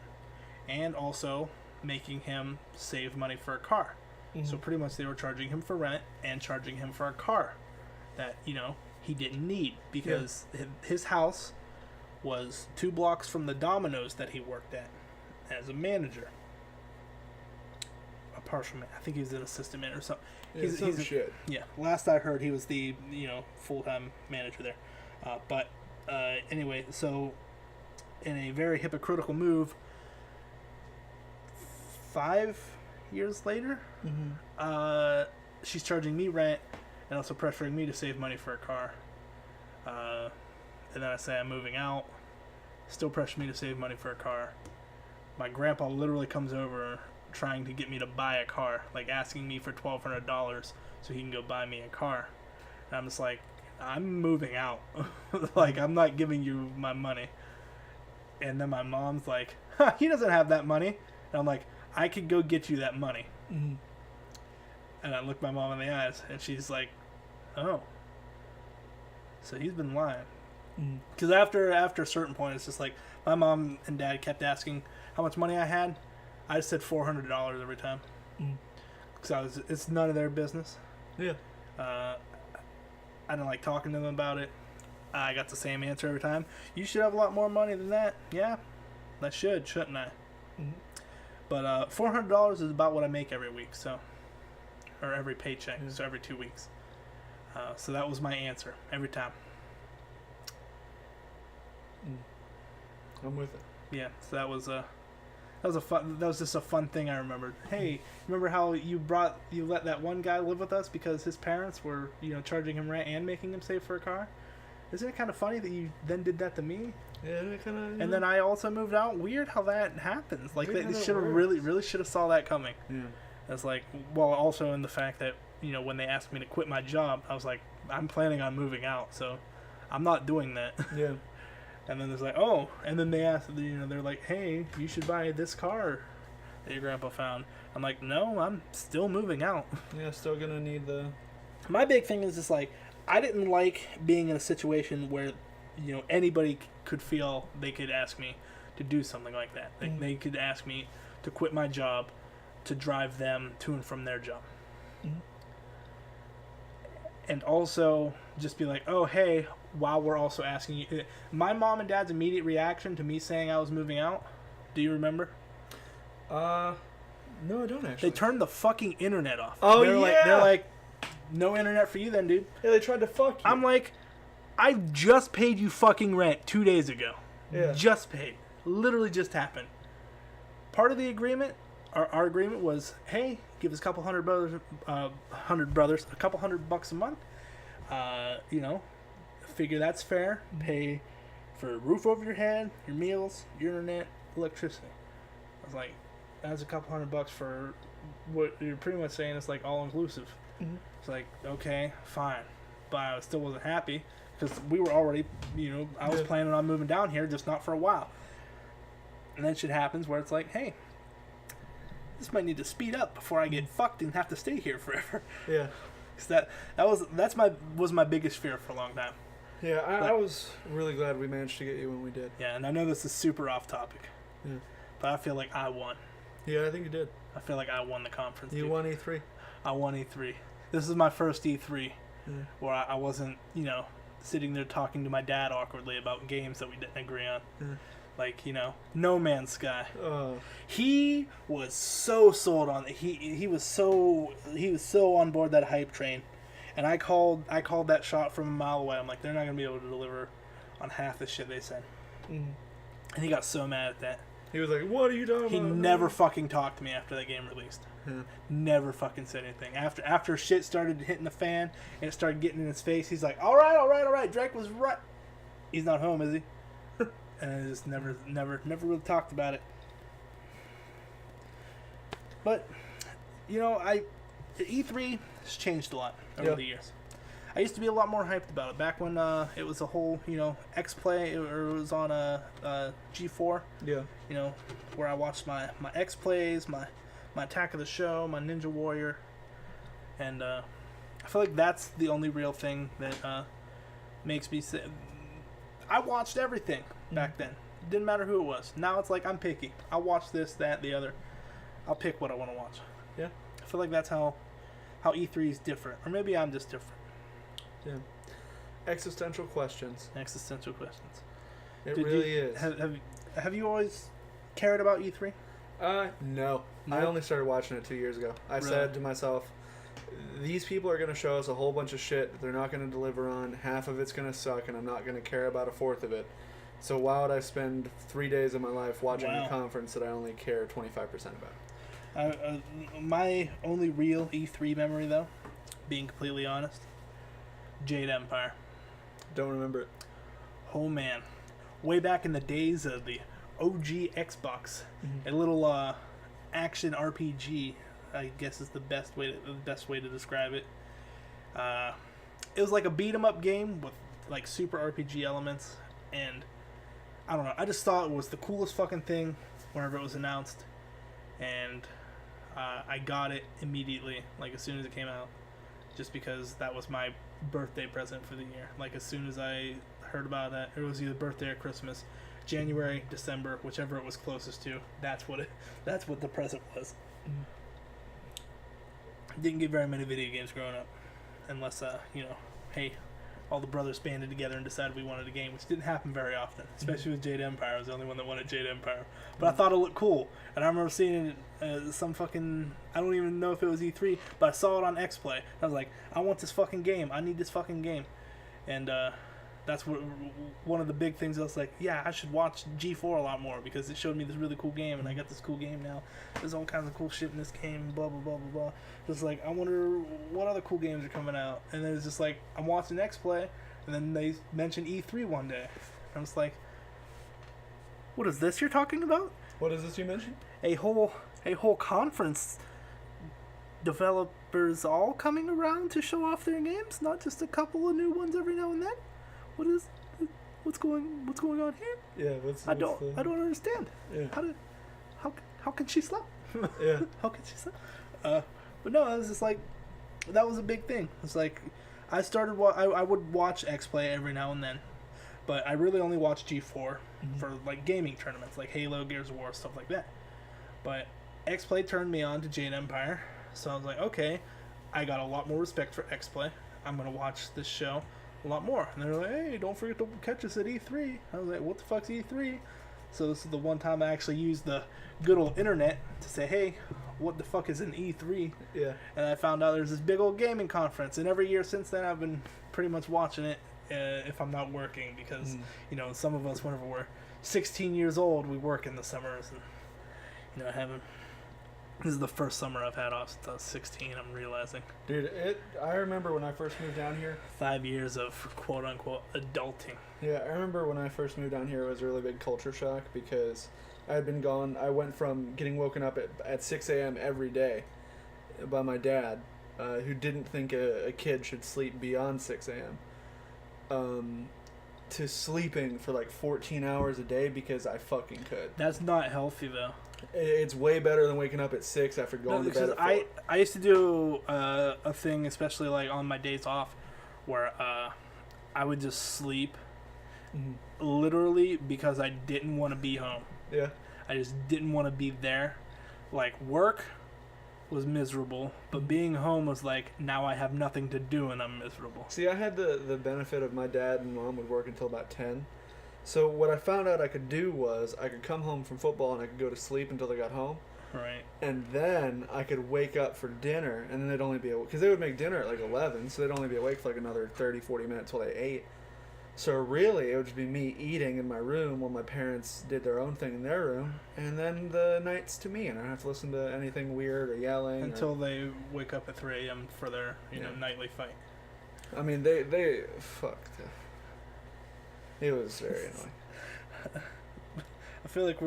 and also making him save money for a car. Mm-hmm. So pretty much they were charging him for rent and charging him for a car that, he didn't need because his house was 2 blocks from the Domino's that he worked at as a manager. A partial man. I think he was an assistant manager or something. He's shit. Yeah. Last I heard, he was the, full-time manager there. But anyway, so in a very hypocritical move, 5 years later, she's charging me rent and also pressuring me to save money for a car. And then I say I'm moving out, still pressure me to save money for a car. My grandpa literally comes over trying to get me to buy a car, like asking me for $1,200 so he can go buy me a car. And I'm just like, I'm moving out. Like, I'm not giving you my money. And then my mom's like, he doesn't have that money. And I'm like, I could go get you that money. Mm-hmm. And I look my mom in the eyes, and she's like, oh. So he's been lying. Because after a certain point, it's just like, my mom and dad kept asking how much money I had. I just said $400 every time. Because it's none of their business. Yeah. I didn't like talking to them about it. I got the same answer every time. You should have a lot more money than that. Yeah, I should, shouldn't I? Mm-hmm. But $400 is about what I make every week, or every paycheck, so every 2 weeks. So that was my answer every time. I'm with it. Yeah, so that was just a fun thing I remembered. Hey, remember how you let that one guy live with us because his parents were, charging him rent and making him save for a car? Isn't it kind of funny that you then did that to me? Yeah, it kind of. And then I also moved out. Weird how that happens. Like they should have really should have saw that coming. Yeah. It's like, well, also in the fact that when they asked me to quit my job, I was like, I'm planning on moving out, so I'm not doing that. Yeah. And then there's like, oh, and then they asked, they're like, hey, you should buy this car that your grandpa found. I'm like, no, I'm still moving out. Yeah, still gonna need the. My big thing is just like, I didn't like being in a situation where, anybody could feel they could ask me to do something like that. Like they could ask me to quit my job to drive them to and from their job. Mm-hmm. And also just be like, oh, hey, while we're also asking you. My mom and dad's immediate reaction to me saying I was moving out, do you remember? No, I don't actually. They turned the fucking internet off. Oh, They're like, no internet for you then, dude. Yeah, they tried to fuck you. I'm like, I just paid you fucking rent 2 days ago. Yeah. Just paid. Literally just happened. Part of the agreement, our agreement was, hey, give us a couple $100 a couple $100 a month. Figure that's fair. Pay for a roof over your head, your meals, your internet, electricity. I was like, that's a couple $100 for what you're pretty much saying. It's like all inclusive. Mm-hmm. It's like, okay, fine, but I still wasn't happy because we were already, I was planning on moving down here, just not for a while. And then shit happens where it's like, hey, this might need to speed up before I get fucked and have to stay here forever. Yeah. Cause that was my biggest fear for a long time. Yeah, I was really glad we managed to get you when we did. Yeah, and I know this is super off topic. Yeah. But I feel like I won. Yeah, I think you did. I feel like I won the conference. You won E3. I won E3. This is my first E3 where I wasn't, sitting there talking to my dad awkwardly about games that we didn't agree on. Yeah. Like, No Man's Sky. He was so sold on it. He was so on board that hype train. And I called that shot from a mile away. I'm like, they're not going to be able to deliver on half the shit they said. Mm. And he got so mad at that. He was like, "What are you talking He about?" never fucking talked to me after that game released. Yeah. Never fucking said anything. After shit started hitting the fan and it started getting in his face, he's like, all right. Drake was right. He's not home, is he? And I just never really talked about it. But, you know, E3 has changed a lot over the years. I used to be a lot more hyped about it back when it was a whole, you know, X-Play, or it was on G4. Yeah. You know, where I watched my X-Plays, my Attack of the Show, my Ninja Warrior. And I feel like that's the only real thing that makes me say... I watched everything back then. It didn't matter who it was. Now it's like I'm picky. I'll watch this, that, the other. I'll pick what I want to watch. Yeah. I feel like that's how E3 is different. Or maybe I'm just different. Yeah. Existential questions. Existential questions. It really is. Have you always cared about E3? No. I only started watching it 2 years ago. I Really? said to myself, these people are going to show us a whole bunch of shit that they're not going to deliver on. Half of it's going to suck, and I'm not going to care about a fourth of it. So why would I spend 3 days of my life watching a conference that I only care 25% about? My only real E3 memory, though, being completely honest, Jade Empire. Don't remember it. Oh man, way back in the days of the OG Xbox, a little action RPG, I guess is the best way to describe it. It was like a beat 'em up game with like super RPG elements, and I don't know. I just thought it was the coolest fucking thing whenever it was announced, and I got it immediately, like as soon as it came out, just because that was my birthday present for the year. Like as soon as I heard about that, it was either birthday or Christmas, January, December, whichever it was closest to. That's what the present was. Didn't get very many video games growing up, unless you know, hey, all the brothers banded together and decided we wanted a game, which didn't happen very often, especially with Jade Empire. I was the only one that wanted Jade Empire, but I thought it looked cool, and I remember seeing it some fucking, I don't even know if it was E3, but I saw it on X-Play. I was like, I want this fucking game. I need this fucking game, and that's one of the big things. I was like, yeah, I should watch G4 a lot more because it showed me this really cool game, and I got this cool game now. There's all kinds of cool shit in this game, blah, blah, blah, blah, blah. It's like, I wonder what other cool games are coming out. And then it's just like, I'm watching X-Play, and then they mentioned E3 one day. I was like, what is this you're talking about? What is this you mentioned? A whole conference, developers all coming around to show off their games, not just a couple of new ones every now and then. What's going on here? Yeah, I don't understand. Yeah. How can she slap? Yeah. How can she slap? But no, it was just like, that was a big thing. It's like, I would watch X-Play every now and then, but I really only watched G4 for like gaming tournaments, like Halo, Gears of War, stuff like that. But X-Play turned me on to Jade Empire, so I was like, okay, I got a lot more respect for X-Play. I'm gonna watch this show a lot more. And they were like, hey, don't forget to catch us at E3. I was like, what the fuck's E3? So this is the one time I actually used the good old internet to say, hey, what the fuck is an E3? Yeah. And I found out there's this big old gaming conference, and every year since then I've been pretty much watching it if I'm not working, because you know, some of us, whenever we're 16 years old, we work in the summers, and you know, this is the first summer I've had off since I was 16, I'm realizing. Dude, I remember when I first moved down here. 5 years of quote-unquote adulting. Yeah, I remember when I first moved down here, it was a really big culture shock because I had been gone. I went from getting woken up at 6 a.m. every day by my dad, who didn't think a kid should sleep beyond 6 a.m., to sleeping for like 14 hours a day because I fucking could. That's not healthy, though. It's way better than waking up at 6 after going to bed at 4. I used to do a thing, especially like on my days off, where I would just sleep literally because I didn't want to be home. Yeah. I just didn't want to be there. Like, work was miserable, but being home was like, now I have nothing to do and I'm miserable. See, I had the benefit of my dad and mom would work until about 10. So what I found out I could do was I could come home from football and I could go to sleep until they got home. Right. And then I could wake up for dinner, and then they'd only be awake, because they would make dinner at like 11, so they'd only be awake for like another 30, 40 minutes till they ate. So really, it would just be me eating in my room while my parents did their own thing in their room, and then the nights to me, and I don't have to listen to anything weird or yelling. Until they wake up at 3 a.m. for their, nightly fight. I mean, they fucked. It was very annoying. I feel like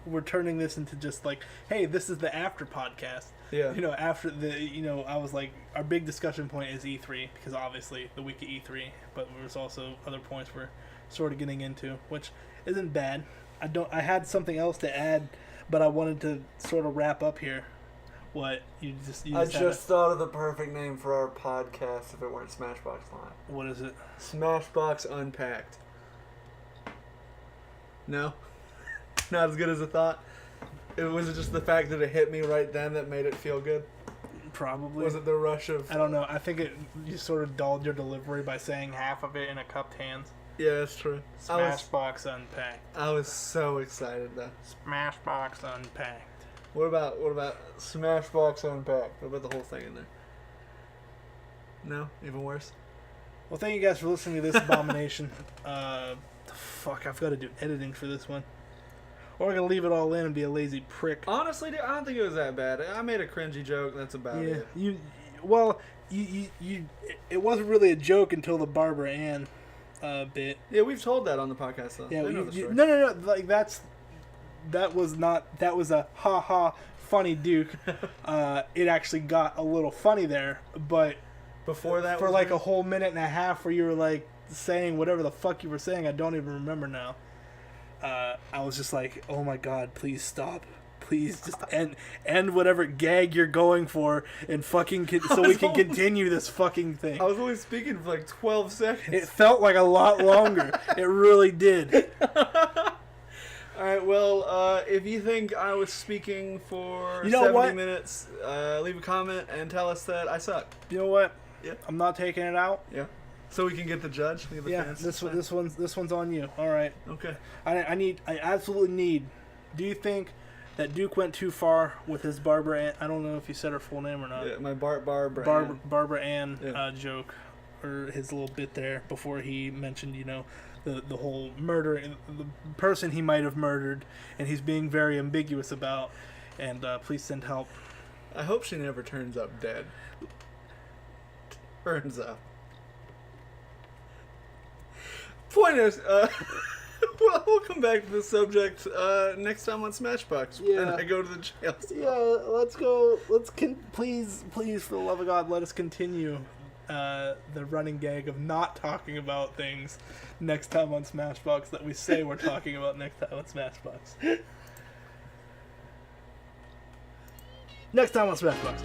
we're turning this into just like, hey, this is the after podcast. Yeah. After I was like, our big discussion point is E3, because obviously the week of E3, but there's also other points we're sort of getting into, which isn't bad. I had something else to add, but I wanted to sort of wrap up here. What you just I just thought of the perfect name for our podcast if it weren't Smashbox Live. What is it? Smashbox Unpacked. No? Not as good as I thought? Was it just the fact that it hit me right then that made it feel good? Probably. Was it the rush of... I don't know. I think you sort of dulled your delivery by saying half of it in a cupped hands. Yeah, that's true. Smashbox Unpacked. I was so excited though. Smashbox Unpacked. What about Smashbox Unpacked? What about the whole thing in there? No? Even worse? Well, thank you guys for listening to this abomination. Fuck, I've got to do editing for this one. Or I'm going to leave it all in and be a lazy prick. Honestly, dude, I don't think it was that bad. I made a cringy joke, that's about it. You it wasn't really a joke until the Barbara Ann bit. Yeah, we've told that on the podcast, though. Yeah, I know the story. No. Like, that was a ha-ha funny Duke. It actually got a little funny there, but... Before that for like a whole minute and a half where you were like saying whatever the fuck you were saying, I don't even remember now. I was just like, oh my god, please stop. Please just end whatever gag you're going for and fucking so we can continue this fucking thing. I was only speaking for like 12 seconds. It felt like a lot longer. It really did. Alright, well, if you think I was speaking for 70 minutes, leave a comment and tell us that I suck. You know what? Yeah. I'm not taking it out. Yeah. So we can get the judge. Get the fans this one's on you. All right. Okay. I absolutely need. Do you think that Duke went too far with his Barbara Ann? I don't know if he said her full name or not. Yeah, my Barbara Ann joke, or his little bit there before he mentioned, the whole murder, the person he might have murdered, and he's being very ambiguous about. And please send help. I hope she never turns up dead. Turns up. Point is, we'll come back to the subject next time on Smashbox. Yeah. And I go to the jail. Yeah, let's go. Please, for the love of God, let us continue the running gag of not talking about things next time on Smashbox that we say we're talking about next time on Smashbox. Next time on Smashbox.